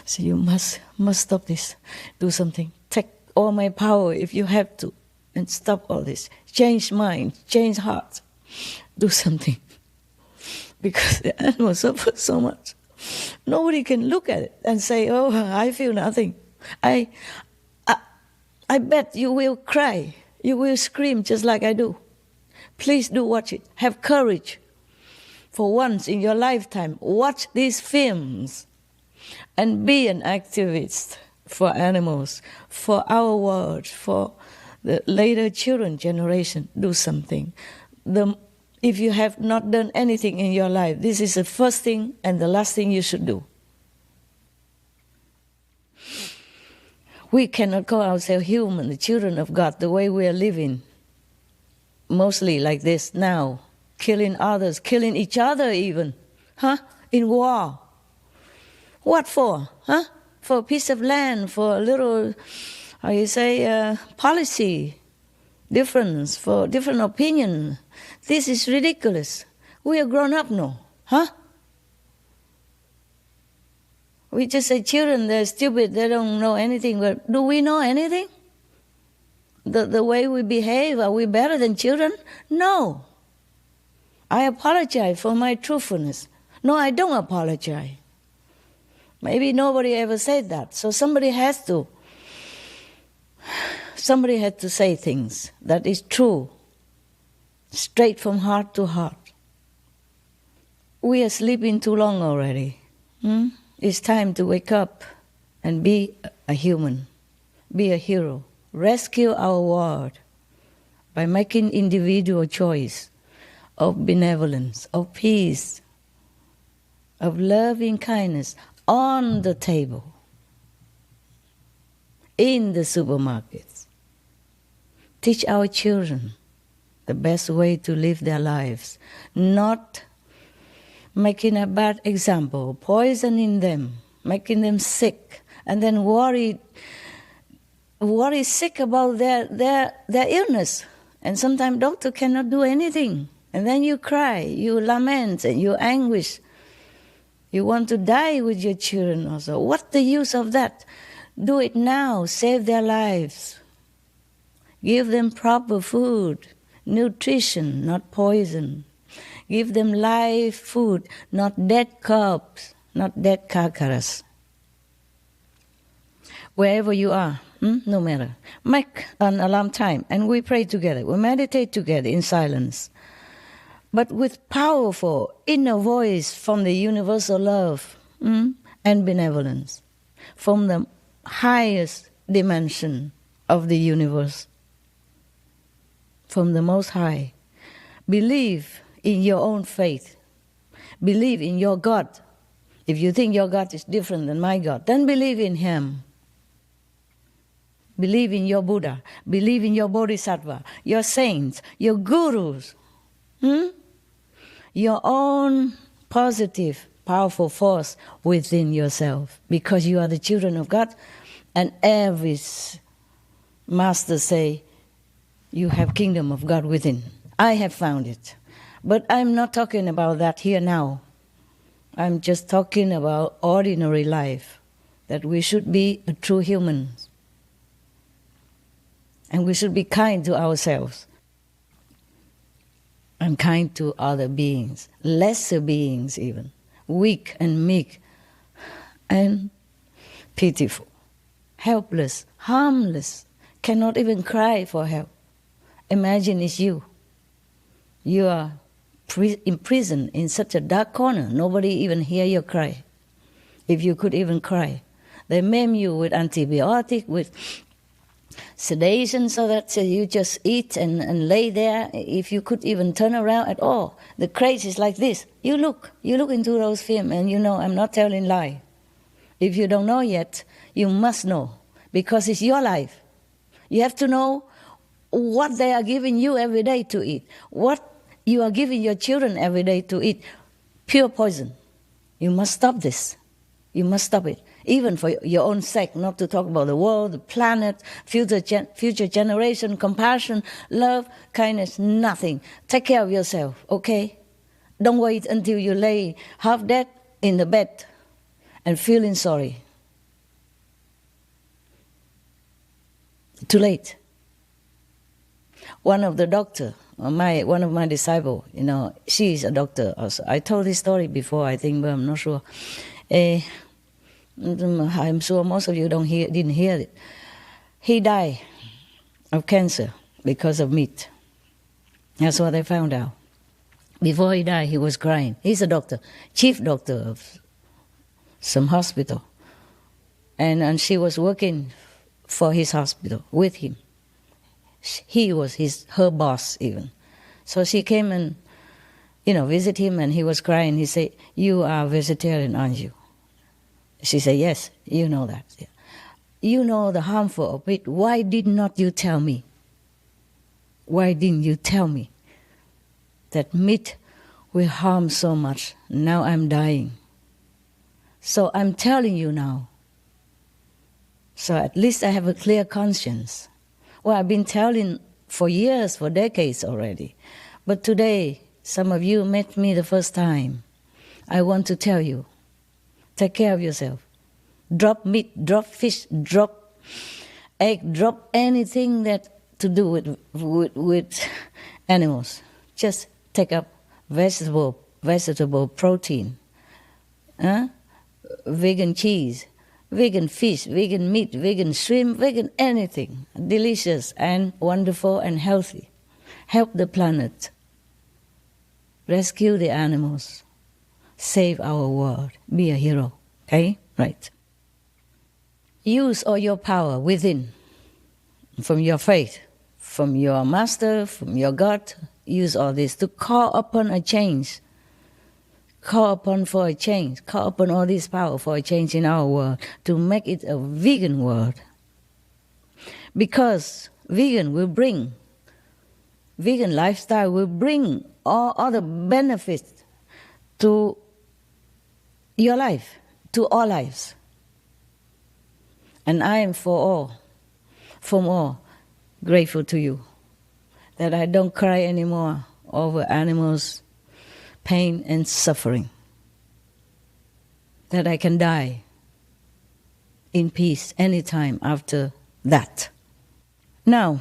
So you must stop this. Do something. Take all my power if you have to. And stop all this. Change mind. Change heart. Do something. Because the animals suffer so much. Nobody can look at it and say, oh, I feel nothing. I bet you will cry. You will scream just like I do. Please do watch it. Have courage. For once in your lifetime, watch these films and be an activist for animals, for our world, for the later children generation. Do something. If you have not done anything in your life, this is the first thing and the last thing you should do. We cannot call ourselves human, the children of God, the way we are living. Mostly like this now, killing others, killing each other even, in war. What for, For a piece of land, for a little, policy difference, for different opinion. This is ridiculous. We are grown up now, We just say children, they're stupid, they don't know anything, but do we know anything? The way we behave, are we better than children? No. I apologize for my truthfulness. No, I don't apologize. Maybe nobody ever said that. So somebody has to say things that is true, straight from heart to heart. We are sleeping too long already. It's time to wake up and be a human, be a hero. Rescue our world by making individual choice of benevolence, of peace, of loving kindness on the table. in the supermarkets. Teach our children the best way to live their lives, not making a bad example, poisoning them, making them sick, and then worry sick about their illness. And sometimes doctor cannot do anything. And then you cry, you lament, and you anguish. You want to die with your children also. What's the use of that? Do it now. Save their lives. Give them proper food, nutrition, not poison. Give them live food, not dead corpse, not dead carcass. Wherever you are, no matter. Make an alarm time and we pray together. We meditate together in silence. But with powerful inner voice from the universal love and benevolence, from the highest dimension of the universe, from the Most High. Believe in your own faith. Believe in your God. If you think your God is different than my God, then believe in Him. Believe in your Buddha. Believe in your Bodhisattva, your saints, your gurus. Your own positive, powerful force within yourself. Because you are the children of God. And every master say, you have kingdom of God within. I have found it. But I'm not talking about that here now. I'm just talking about ordinary life. That we should be a true humans. And we should be kind to ourselves. And kind to other beings. Lesser beings even. Weak and meek. And pitiful. Helpless. Harmless. Cannot even cry for help. Imagine it's you. You are imprisoned in such a dark corner. Nobody even hear your cry. If you could even cry. They maim you with antibiotic, with sedation, so that you just eat and lay there. If you could even turn around at all. The craze is like this. You look into those films and you know I'm not telling lie. If you don't know yet, you must know. Because it's your life. You have to know what they are giving you every day to eat. What you are giving your children every day to eat. Pure poison. You must stop this. You must stop it. Even for your own sake, not to talk about the world, the planet, future generation, compassion, love, kindness, nothing. Take care of yourself, okay? Don't wait until you lay half dead in the bed and feeling sorry. Too late. One of the doctor, one of my disciples, she is a doctor also. I told this story before, I think, but I'm not sure. I'm sure most of you didn't hear it. He died of cancer because of meat. That's what I found out. Before he died, he was crying. He's a doctor, chief doctor of some hospital. And she was working for his hospital with him. He was her boss even. So she came and, visit him, and he was crying. He said, "You are vegetarian, aren't you?" She said, "Yes, you know that. Yeah. You know the harmful of meat. Why did not you tell me? Why didn't you tell me that meat will harm so much? Now I'm dying. So I'm telling you now. So at least I have a clear conscience." Well, I've been telling for years, for decades already. But today, some of you met me the first time. I want to tell you, take care of yourself. Drop meat, drop fish, drop egg, drop anything that to do with animals. Just take up vegetable protein, vegan cheese, vegan fish, vegan meat, vegan shrimp, vegan anything. Delicious and wonderful and healthy. Help the planet. Rescue the animals. Save our world. Be a hero. Okay? Right. Use all your power within. From your faith. From your master. From your God. Use all this to call upon a change. Call upon for a change. Call upon all this power for a change in our world. To make it a vegan world. Because vegan lifestyle will bring all other benefits to your life, to all lives. And I am from all, grateful to you that I don't cry anymore over animals' pain and suffering. That I can die in peace anytime after that. Now,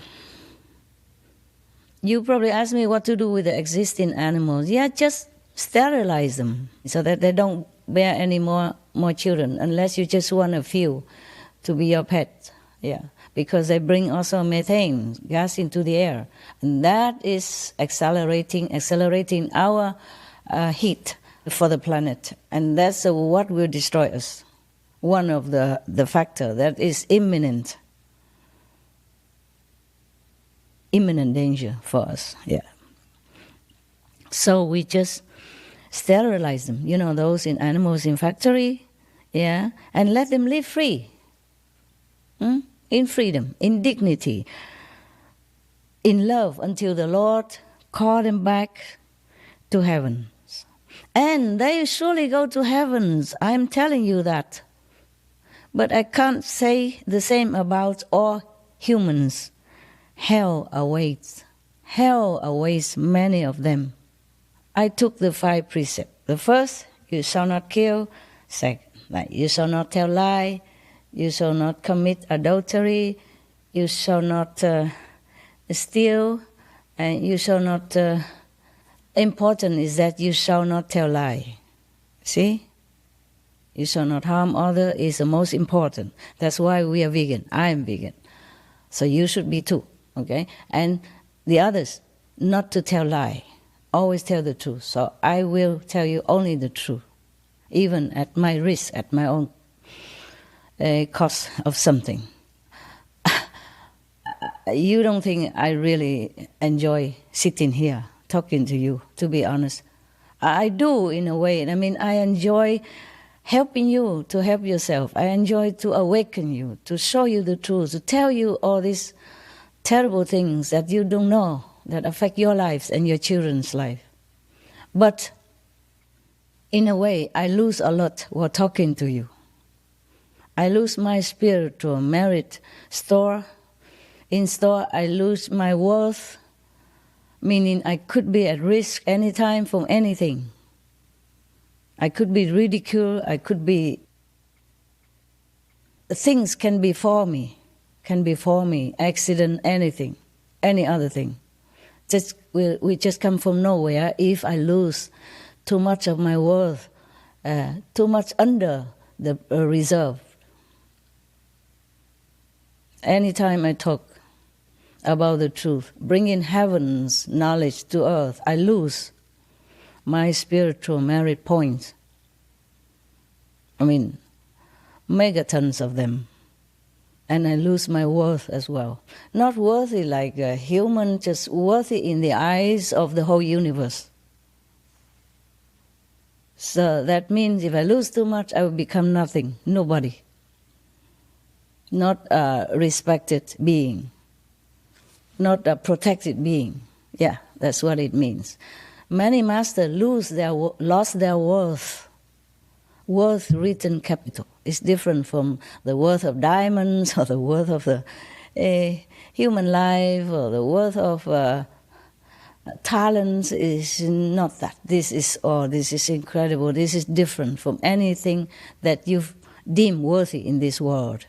you probably ask me what to do with the existing animals. Yeah, just sterilize them so that they don't bear any more children, unless you just want a few to be your pet. Yeah, because they bring also methane gas into the air, and that is accelerating our heat for the planet, and that's what will destroy us. One of the factor that is imminent danger for us. Yeah. So we just sterilize them, those animals in factory, yeah, and let them live free, in freedom, in dignity, in love, until the Lord call them back to heaven. And they surely go to heavens, I'm telling you that. But I can't say the same about all humans. Hell awaits many of them. I took the 5 precepts. The first, you shall not kill. Second, you shall not tell lie. You shall not commit adultery. You shall not steal. And you shall not... important is that you shall not tell lie. See? You shall not harm others is the most important. That's why we are vegan. I am vegan. So you should be too. Okay? And the others, not to tell lie. Always tell the truth. So I will tell you only the truth. Even at my risk, at my own cost of something. You don't think I really enjoy sitting here talking to you, to be honest. I do in a way. I mean, I enjoy helping you to help yourself. I enjoy to awaken you, to show you the truth, to tell you all these terrible things that you don't know, that affect your lives and your children's life. But in a way, I lose a lot while talking to you. I lose my spiritual merit store. In store, I lose my worth, meaning I could be at risk anytime from anything. I could be ridiculed, things can befall me, accident, anything, any other thing. We just come from nowhere if I lose too much of my worth, too much under the reserve. Anytime I talk about the truth, bringing heaven's knowledge to earth, I lose my spiritual merit points. I mean, megatons of them. And I lose my worth as well. Not worthy like a human, just worthy in the eyes of the whole universe. So that means if I lose too much, I will become nothing, nobody. Not a respected being. Not a protected being. Yeah, that's what it means. Many masters lost their worth. Worth written capital. It's different from the worth of diamonds or the worth of the human life or the worth of talents. Is not that. This is incredible. This is different from anything that you've deemed worthy in this world.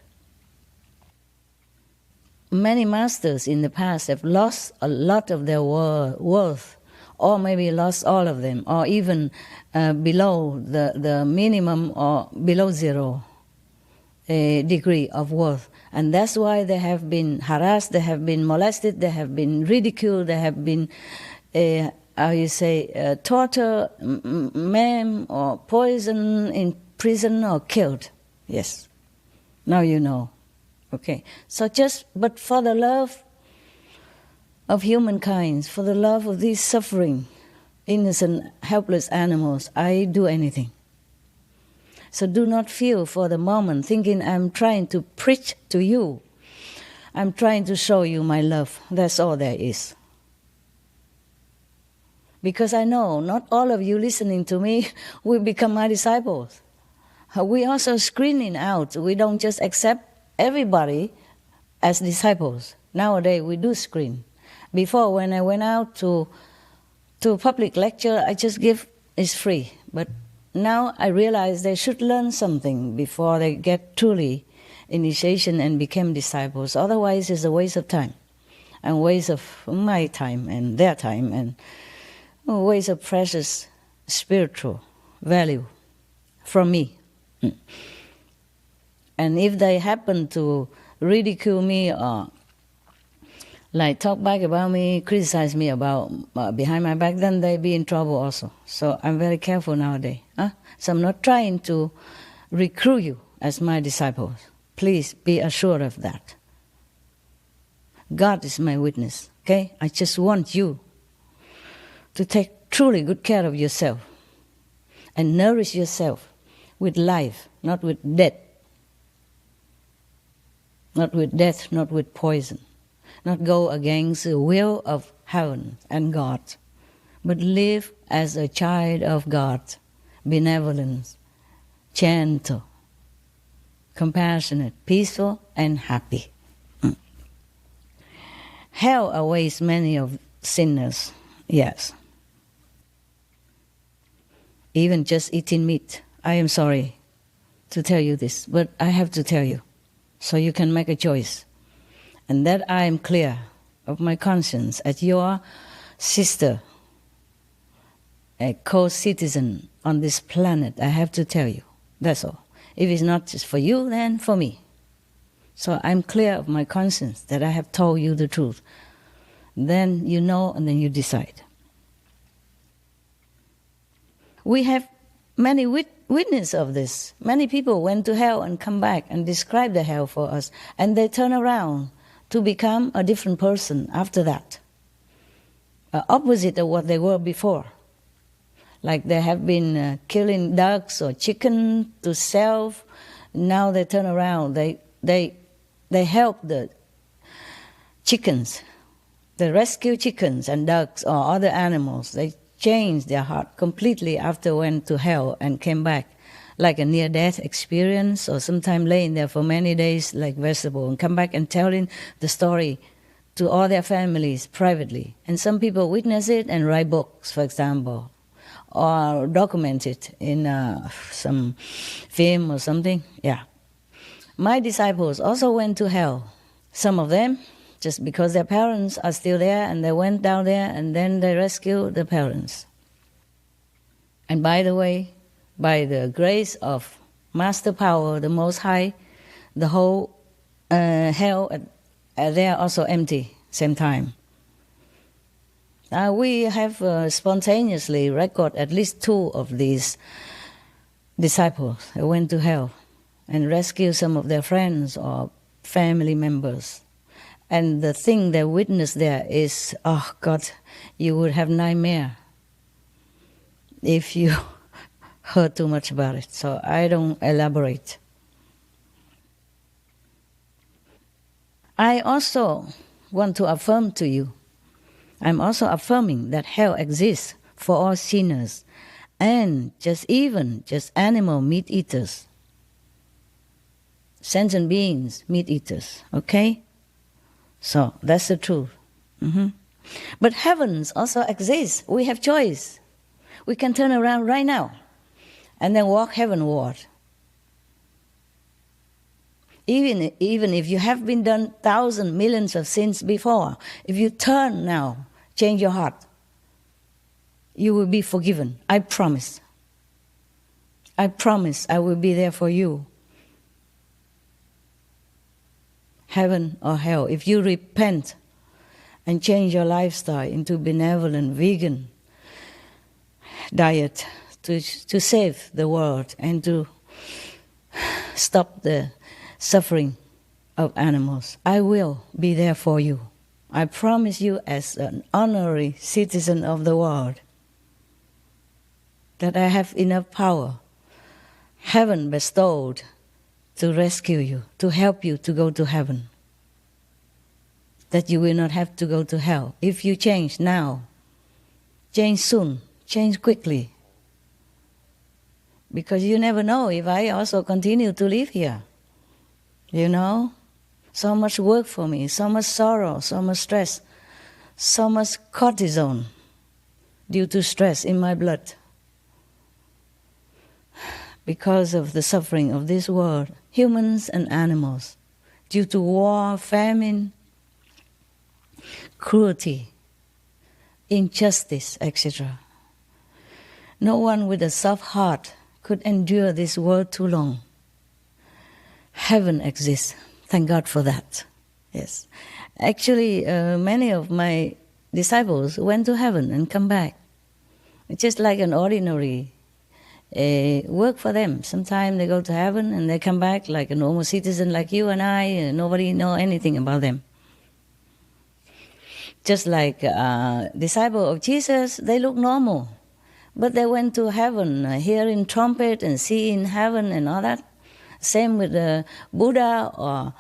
Many masters in the past have lost a lot of their worth, or maybe lost all of them, or even below the minimum or below zero degree of worth. And that's why they have been harassed, they have been molested, they have been ridiculed, they have been, tortured, maimed, or poisoned, in prison, or killed. Yes. Now you know. Okay. So but for the love of humankind, for the love of these suffering, innocent, helpless animals, I do anything. So do not feel for the moment thinking I'm trying to preach to you. I'm trying to show you my love. That's all there is. Because I know not all of you listening to me will become my disciples. We also screening out. We don't just accept everybody as disciples. Nowadays we do screen. Before, when I went out to public lecture, I just give, it's free. But now I realize they should learn something before they get truly initiation and become disciples. Otherwise, it's a waste of time, and waste of my time and their time, and a waste of precious spiritual value from me. And if they happen to ridicule me or like talk back about me, criticize me about behind my back, then they be in trouble also. So I'm very careful nowadays. So I'm not trying to recruit you as my disciples. Please be assured of that. God is my witness, okay? I just want you to take truly good care of yourself and nourish yourself with life, not with death. Not with death, not with poison. Not go against the will of heaven and God, but live as a child of God, benevolent, gentle, compassionate, peaceful, and happy. Hell awaits many of sinners, yes. Even just eating meat. I am sorry to tell you this, but I have to tell you, so you can make a choice. And that I am clear of my conscience as your sister, a co-citizen on this planet. I have to tell you, that's all. If it's not just for you, then for me. So I'm clear of my conscience that I have told you the truth. Then you know, and then you decide. We have many witness of this. Many people went to hell and come back and describe the hell for us. And they turn around to become a different person after that. Opposite of what they were before. Like they have been killing ducks or chicken to sell. Now they turn around. They help the chickens. They rescue chickens and ducks or other animals. They changed their heart completely after went to hell and came back. Like a near-death experience, or sometimes laying there for many days like vegetable, and come back and telling the story to all their families privately. And some people witness it and write books, for example, or document it in some film or something. Yeah. My disciples also went to hell. Some of them, just because their parents are still there, and they went down there, and then they rescued the parents. And by the way, by the grace of Master Power, the Most High, the whole hell, they are also empty same time. We have spontaneously recorded at least 2 of these disciples who went to hell and rescued some of their friends or family members. And the thing they witnessed there is, oh God, you would have nightmare if you heard too much about it, so I don't elaborate. I also want to affirm to you, I'm also affirming that hell exists for all sinners and just animal meat eaters, sentient beings, meat eaters, okay? So that's the truth. But heavens also exists. We have choice. We can turn around right now and then walk heavenward. Even if you have been done thousands, millions of sins before, if you turn now, change your heart, you will be forgiven. I promise. I promise I will be there for you. Heaven or hell, if you repent and change your lifestyle into benevolent vegan diet, to save the world and to stop the suffering of animals, I will be there for you. I promise you as an honorary citizen of the world that I have enough power, heaven bestowed, to rescue you, to help you to go to heaven. that you will not have to go to hell. If you change now, change soon, change quickly. Because you never know if I also continue to live here. You know? So much work for me, so much sorrow, so much stress, so much cortisone due to stress in my blood. Because of the suffering of this world, humans and animals, due to war, famine, cruelty, injustice, etc. No one with a soft heart could endure this world too long. Heaven exists. Thank God for that. Yes. Actually, many of my disciples went to heaven and come back. It's just like an ordinary work for them. Sometimes they go to heaven and they come back like a normal citizen like you and I, and nobody know anything about them. Just like disciple of Jesus, they look normal. But they went to heaven, hearing trumpet and seeing heaven and all that. Same with Buddha or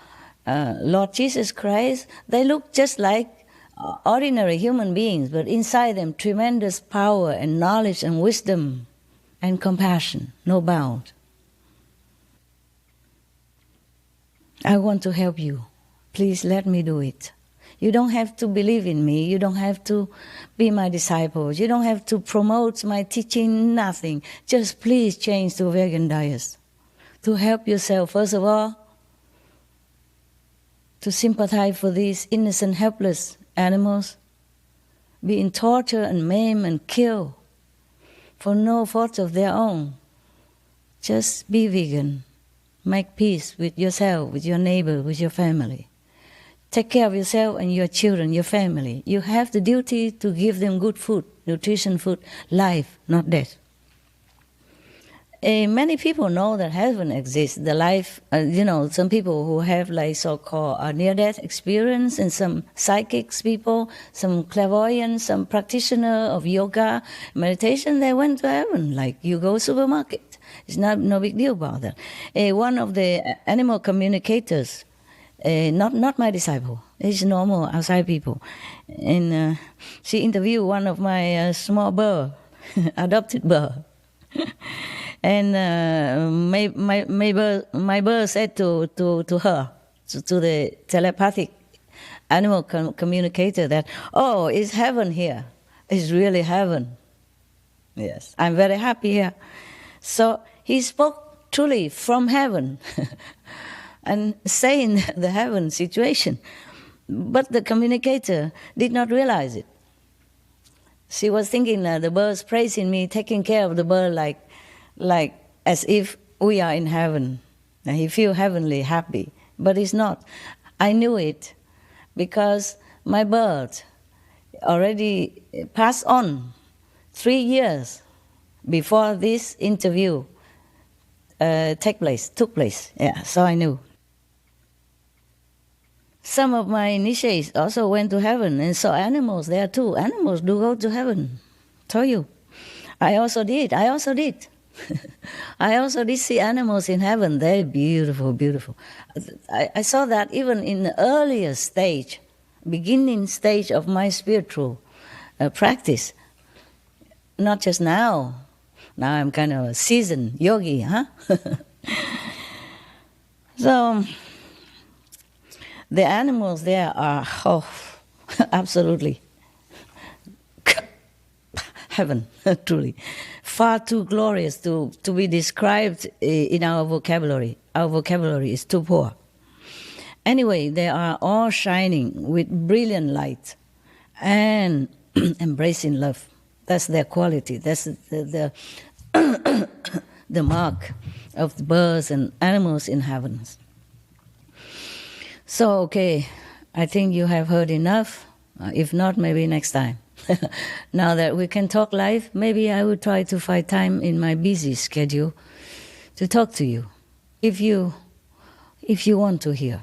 Lord Jesus Christ. They look just like ordinary human beings, but inside them tremendous power and knowledge and wisdom and compassion, no bound. I want to help you. Please let me do it. You don't have to believe in me. You don't have to be my disciples. You don't have to promote my teaching, nothing. Just please change to vegan diets. To help yourself, first of all, to sympathize for these innocent, helpless animals being tortured and maimed and killed for no fault of their own. Just be vegan. Make peace with yourself, with your neighbor, with your family. Take care of yourself and your children, your family. You have the duty to give them good food, nutrition food, life, not death. Many people know that heaven exists. The life, some people who have like so-called near-death experience, and some psychics people, some clairvoyants, some practitioner of yoga, meditation, they went to heaven. Like you go supermarket. It's no big deal about that. One of the animal communicators, not my disciple, it's normal outside people, and she interviewed one of my small bird, adopted bird. And my bird said to her, to the telepathic animal communicator, that, oh, it's heaven here. It's really heaven. Yes, I'm very happy here. So he spoke truly from heaven and saying the heaven situation. But the communicator did not realize it. She was thinking the bird's praising me, taking care of the bird like as if we are in heaven. And he feel heavenly happy, but it's not. I knew it because my bird already passed on 3 years before this interview took place. Yeah, so I knew. Some of my initiates also went to heaven, and saw animals there too. Animals do go to heaven. Told you. I also did. I also did see animals in heaven. They're beautiful, beautiful. I saw that even in the earlier stage, beginning stage of my spiritual practice. Not just now. Now I'm kind of a seasoned yogi, huh? So the animals there are, absolutely heaven, truly. Far too glorious to be described in our vocabulary. Our vocabulary is too poor. Anyway, they are all shining with brilliant light and embracing love. That's their quality. That's the the mark of the birds and animals in heavens. So, okay, I think you have heard enough. If not, maybe next time. Now that we can talk live, maybe I will try to find time in my busy schedule to talk to you, if you want to hear.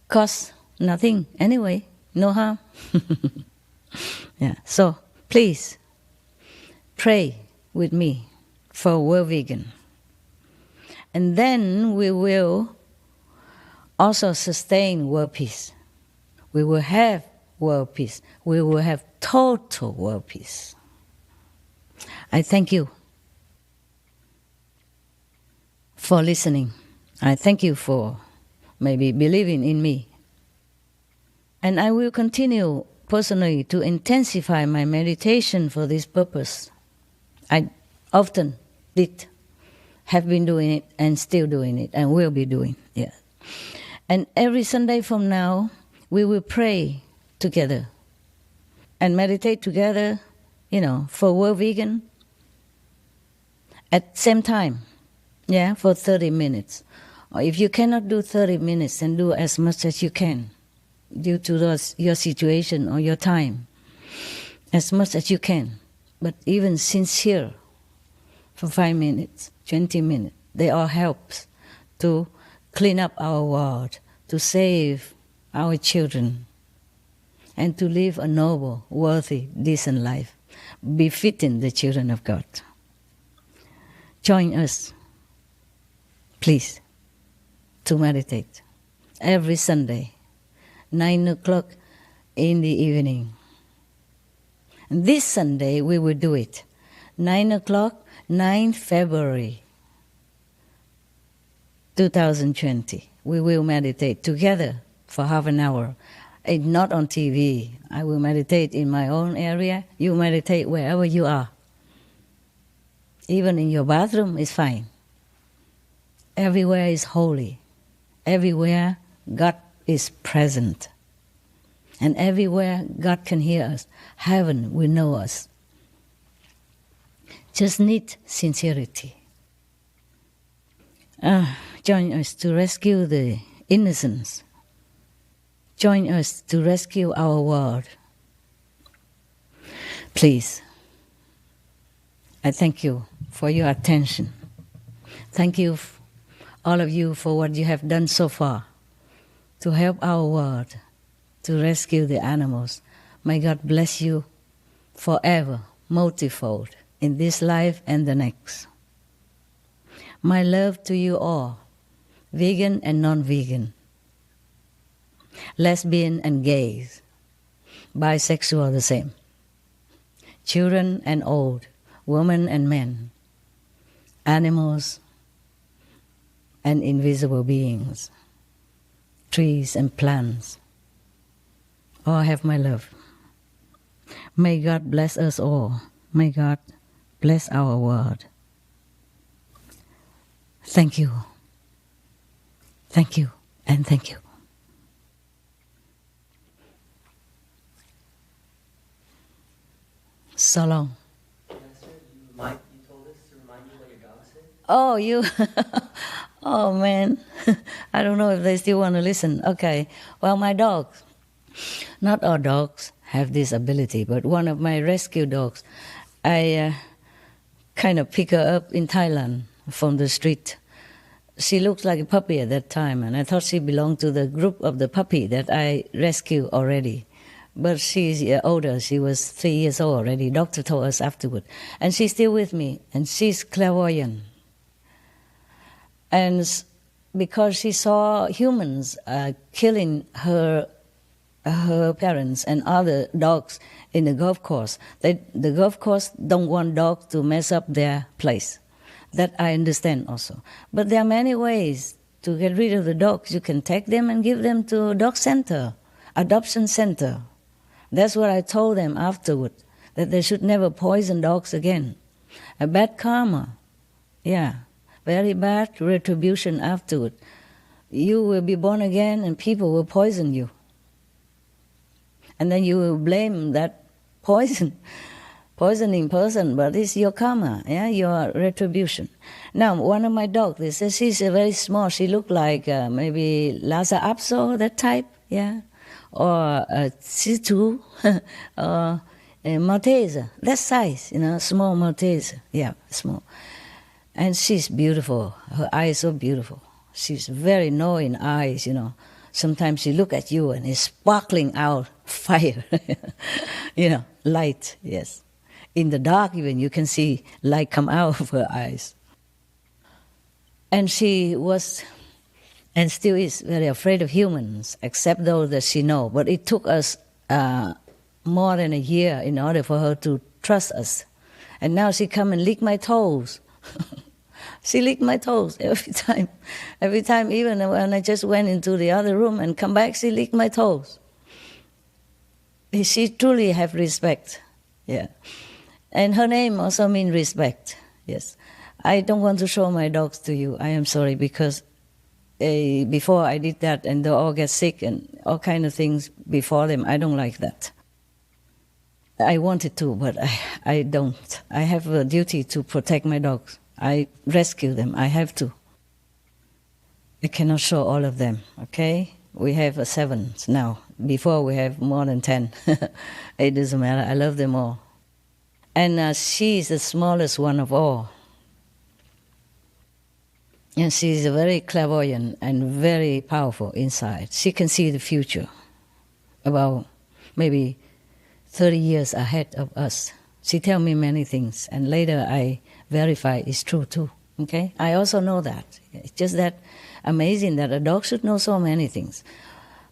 Cost nothing anyway, no harm. Yeah. So please pray with me for World Vegan. And then we will also sustain world peace. We will have world peace. We will have total world peace. I thank you for listening. I thank you for maybe believing in me. And I will continue personally to intensify my meditation for this purpose. I often have been doing it and still doing it and will be doing it. And every Sunday from now, we will pray together and meditate together, for World Vegan at same time, for 30 minutes. Or if you cannot do 30 minutes, then do as much as you can due to your situation or your time, as much as you can. But even sincere for 5 minutes, 20 minutes, they all help to clean up our world, to save our children, and to live a noble, worthy, decent life, befitting the children of God. Join us, please, to meditate every Sunday, 9 o'clock in the evening. And this Sunday we will do it, 9 o'clock, 9 February 2020. We will meditate together for half an hour. It's not on TV. I will meditate in my own area. You meditate wherever you are. Even in your bathroom is fine. Everywhere is holy. Everywhere God is present. And everywhere God can hear us. Heaven will know us. Just need sincerity. Join us to rescue the innocents. Join us to rescue our world. Please, I thank you for your attention. Thank you, all of you, for what you have done so far to help our world, to rescue the animals. May God bless you forever, multifold, in this life and the next. My love to you all, vegan and non-vegan, lesbian and gays, bisexual the same, children and old, women and men, animals and invisible beings, trees and plants, all have my love. May God bless us all. May God bless our world. Thank you. Thank you and thank you. So long. You told us to remind you what your dog said? Oh, you. Oh, man. I don't know if they still want to listen. Okay. Well, my dogs. Not all dogs have this ability, but one of my rescue dogs, I kind of pick her up in Thailand from the street. She looks like a puppy at that time, and I thought she belonged to the group of the puppy that I rescued already. But she's older. She was 3 years old already. Doctor told us afterward. And she's still with me, and she's clairvoyant. And because she saw humans killing her parents and other dogs in the golf course, the golf course don't want dogs to mess up their place. That I understand also. But there are many ways to get rid of the dogs. You can take them and give them to a dog center, adoption center. That's what I told them afterward, that they should never poison dogs again. A bad karma, very bad retribution afterward. You will be born again and people will poison you. And then you will blame that poisoning person, but it's your karma, your retribution. Now, one of my dogs, they say she's very small. She looked like maybe Lhasa Apso, that type, or a Shih Tzu, or a Maltese, that size, small Maltese, small. And she's beautiful. Her eyes are so beautiful. She's very knowing eyes, Sometimes she look at you and it's sparkling out fire, light, yes. In the dark even you can see light come out of her eyes. And she was and still is very afraid of humans, except those that she knows. But it took us more than a year in order for her to trust us. And now she come and lick my toes. She licked my toes every time. Every time, even when I just went into the other room and come back, she licked my toes. She truly have respect, yeah. And her name also means respect, yes. I don't want to show my dogs to you. I am sorry, because before I did that and they all get sick and all kind of things before them, I don't like that. I wanted to, but I don't. I have a duty to protect my dogs. I rescue them. I have to. I cannot show all of them, okay? We have 7 now. Before we have more than 10. It doesn't matter. I love them all. And she is the smallest one of all. And she is very clairvoyant and very powerful inside. She can see the future, about maybe 30 years ahead of us. She tells me many things, and later I verify it's true too. Okay? I also know that. It's just that amazing that a dog should know so many things.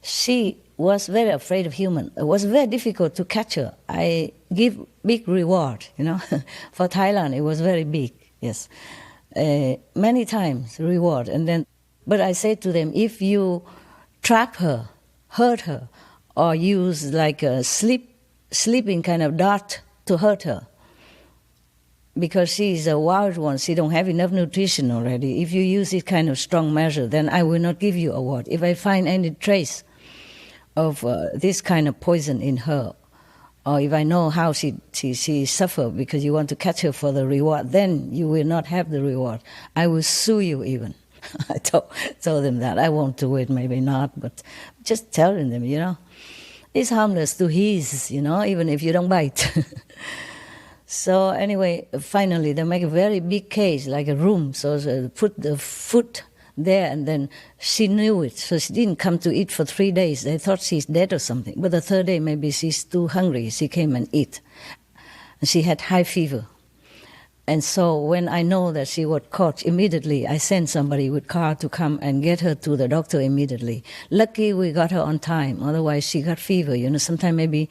She was very afraid of humans. It was very difficult to catch her. I give big reward, For Thailand, it was very big, yes. Many times reward. But I say to them, if you trap her, hurt her, or use like a sleeping kind of dart to hurt her, because she is a wild one, she don't have enough nutrition already. If you use this kind of strong measure, then I will not give you a award. If I find any trace of this kind of poison in her, or if I know how she suffered because you want to catch her for the reward, then you will not have the reward. I will sue you even. I told them that. I won't do it, maybe not, but just telling them, It's harmless to his, even if you don't bite. So anyway, finally, they make a very big cage, like a room. So they put the food there, and then she knew it. So she didn't come to eat for 3 days. They thought she's dead or something. But the 3rd day, maybe she's too hungry. She came and ate. And she had high fever. And so when I know that she was caught, immediately I sent somebody with car to come and get her to the doctor immediately. Lucky we got her on time. Otherwise, she got fever. Sometimes maybe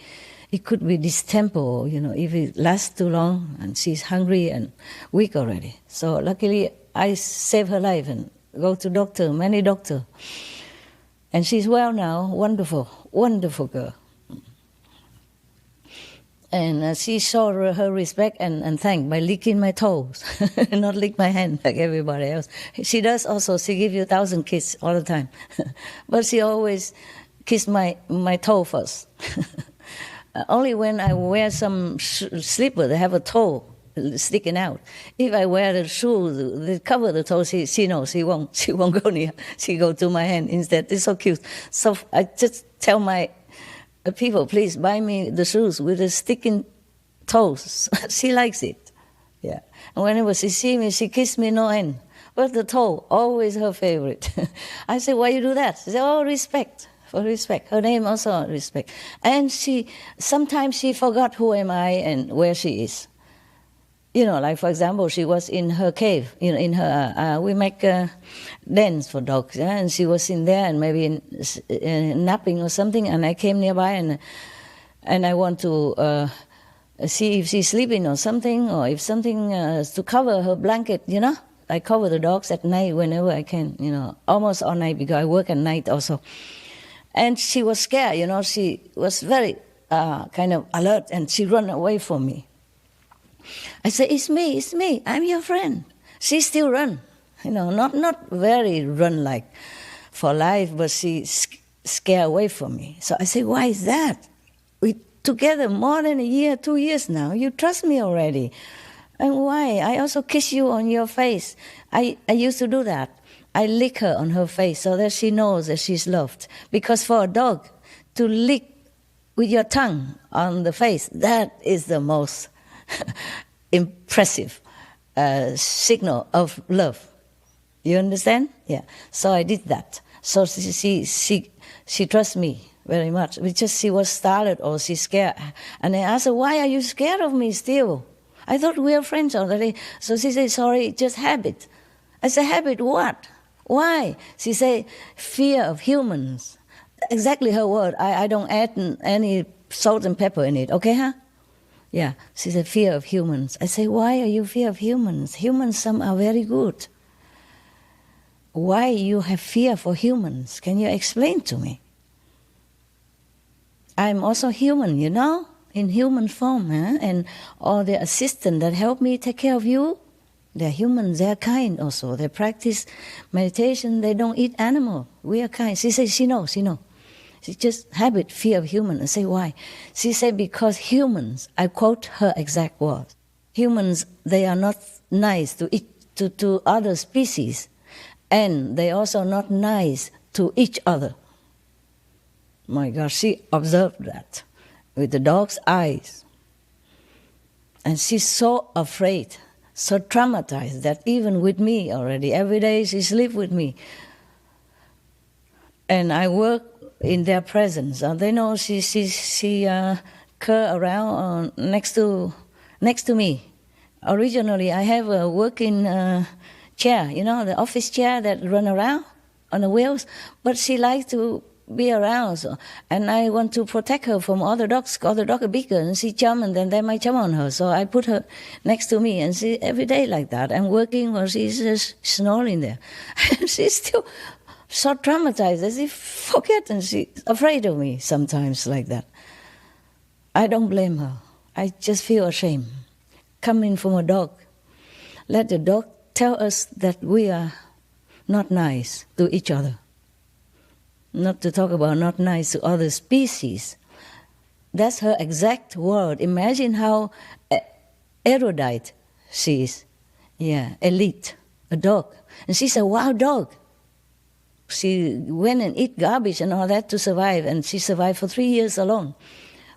it could be distemper, if it lasts too long and she's hungry and weak already. So luckily, I saved her life and go to many doctors. And she's well now, wonderful, wonderful girl. And she showed her respect and thank by licking my toes, not lick my hand like everybody else. She does also, she gives you 1,000 kisses all the time. But she always kisses my toe first. Only when I wear some slipper, they have a toe sticking out. If I wear the shoes that cover the toe, she knows she won't go near. She go to my hand instead. It's so cute. So I just tell my people, please buy me the shoes with the sticking toes. She likes it. Yeah. And whenever she see me, she kiss me no end. But the toe, always her favorite. I say, why you do that? She say, oh, respect. For respect. Her name also respect. And sometimes she forgot who am I and where she is. Like for example, she was in her cave, in her, we make dens for dogs, yeah? And she was in there and maybe napping or something, and I came nearby and I want to see if she's sleeping or something, or if something to cover her blanket, I cover the dogs at night whenever I can, almost all night because I work at night also. And she was scared, she was very kind of alert, and she ran away from me. I said, it's me, I'm your friend. She still run, not very run like for life, but she scared away from me. So I said, why is that? We together more than a year, 2 years now. You trust me already. And why? I also kiss you on your face. I used to do that. I lick her on her face so that she knows that she's loved. Because for a dog to lick with your tongue on the face, that is the most impressive signal of love. You understand? Yeah. So I did that. So she trusts me very much. Because she was startled or she's scared. And I asked her, why are you scared of me still? I thought we were friends already. So she said, sorry, just habit. I said, habit what? Why? She say, fear of humans. Exactly her word. I don't add any salt and pepper in it. Okay, huh? Yeah, she said, fear of humans. I say, why are you fear of humans? Humans, some are very good. Why you have fear for humans? Can you explain to me? I'm also human, you know, in human form, huh? And all the assistants that help me take care of you, they're humans, they're kind also. They practice meditation, they don't eat animal. We are kind. She says, she knows. She just habit, fear of human. I say, why? She said, because humans, I quote her exact words, humans, they are not nice to other species, and they also not nice to each other. My God, she observed that with the dog's eyes. And she's so afraid, so traumatized that even with me already, every day she sleeps with me. And I work in their presence. They know she cur around next to me. Originally, I have a working chair, you know, the office chair that run around on the wheels. But she likes to be around, so, and I want to protect her from other dogs. Other dogs are bigger, and she jump, and then they might jump on her. So I put her next to me, and she every day like that. I'm working while she's just snoring there, and she's still so traumatized as if forget, and she's afraid of me sometimes like that. I don't blame her. I just feel ashamed. Coming from a dog, let the dog tell us that we are not nice to each other. Not to talk about not nice to other species. That's her exact word. Imagine how erudite she is. Yeah, elite, a dog. And she's a wild dog. She went and eat garbage and all that to survive, and she survived for 3 years alone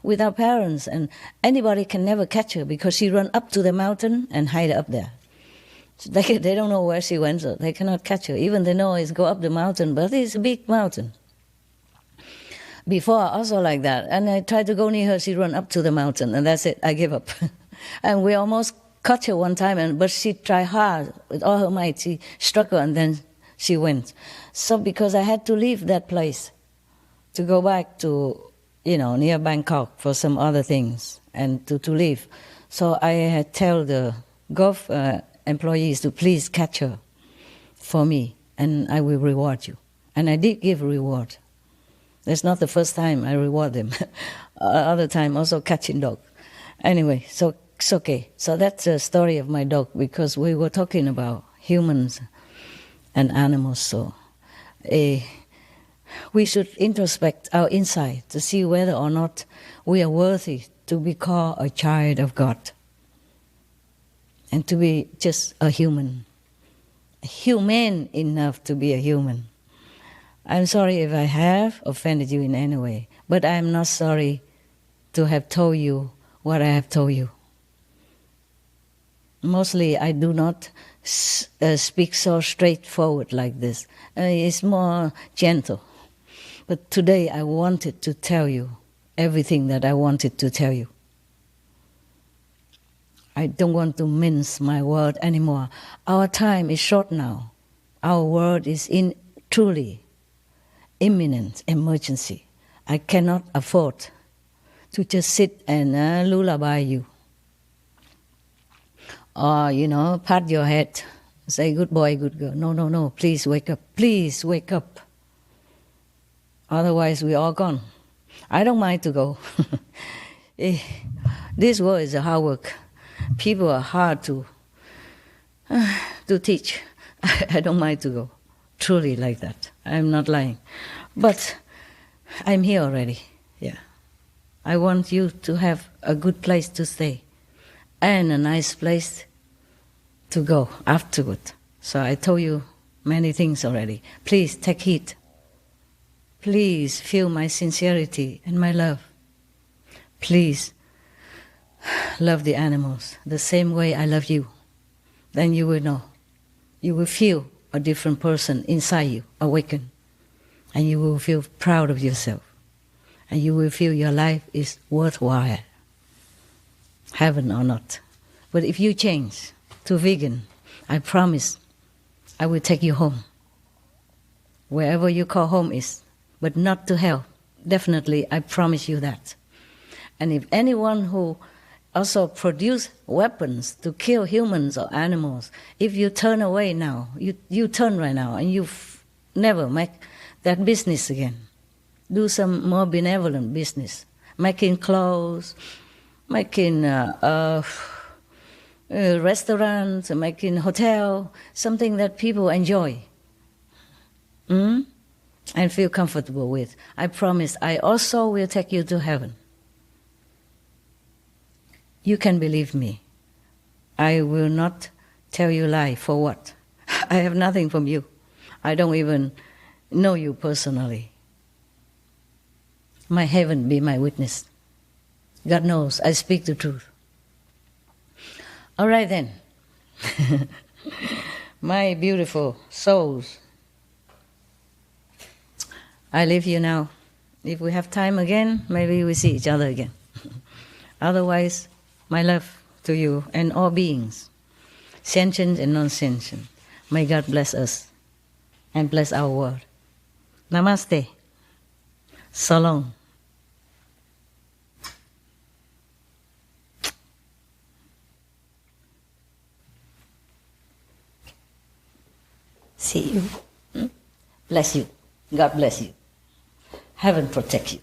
without parents, and anybody can never catch her because she run up to the mountain and hide up there. So they don't know where she went, so they cannot catch her. Even they know it's go up the mountain, but it's a big mountain. Before, also like that, and I tried to go near her, she run up to the mountain, and that's it, I give up. And we almost caught her one time, but she tried hard with all her might. She struck her, and then she went. So because I had to leave that place to go back to, near Bangkok for some other things and to leave. So I had tell the Gulf employees to please catch her for me, and I will reward you. And I did give reward. That's not the first time I reward them. Other time also catching dog. Anyway, so it's okay. So that's the story of my dog, because we were talking about humans and animals. So we should introspect our inside to see whether or not we are worthy to be called a child of God and to be just a human, humane enough to be a human. I'm sorry if I have offended you in any way, but I'm not sorry to have told you what I have told you. Mostly I do not speak so straightforward like this. It's more gentle. But today I wanted to tell you everything that I wanted to tell you. I don't want to mince my word anymore. Our time is short now. Our world is in truly imminent emergency. I cannot afford to just sit and lullaby you. Or, pat your head, say, good boy, good girl. No, please wake up. Please wake up. Otherwise, we're all gone. I don't mind to go. This world is a hard work. People are hard to teach. I don't mind to go. Truly like that. I'm not lying. But I'm here already. Yeah. I want you to have a good place to stay and a nice place to go afterward. So I told you many things already. Please take heed. Please feel my sincerity and my love. Please love the animals the same way I love you. Then you will know. You will feel a different person inside you, awaken. And you will feel proud of yourself. And you will feel your life is worthwhile. Heaven or not. But if you change to vegan, I promise I will take you home. wherever you call home is, but not to hell. Definitely, I promise you that. And if anyone who also produce weapons to kill humans or animals, if you turn away now, you turn right now, and you never make that business again. Do some more benevolent business, making clothes, making restaurants, making hotel, something that people enjoy and feel comfortable with. I promise I also will take you to heaven. You can believe me. I will not tell you lie. For what? I have nothing from you. I don't even know you personally. My heaven be my witness. God knows I speak the truth. All right then. My beautiful souls, I leave you now. If we have time again, maybe we see each other again. Otherwise, my love to you and all beings, sentient and non-sentient. May God bless us and bless our world. Namaste. So long. See you. Bless you. God bless you. Heaven protect you.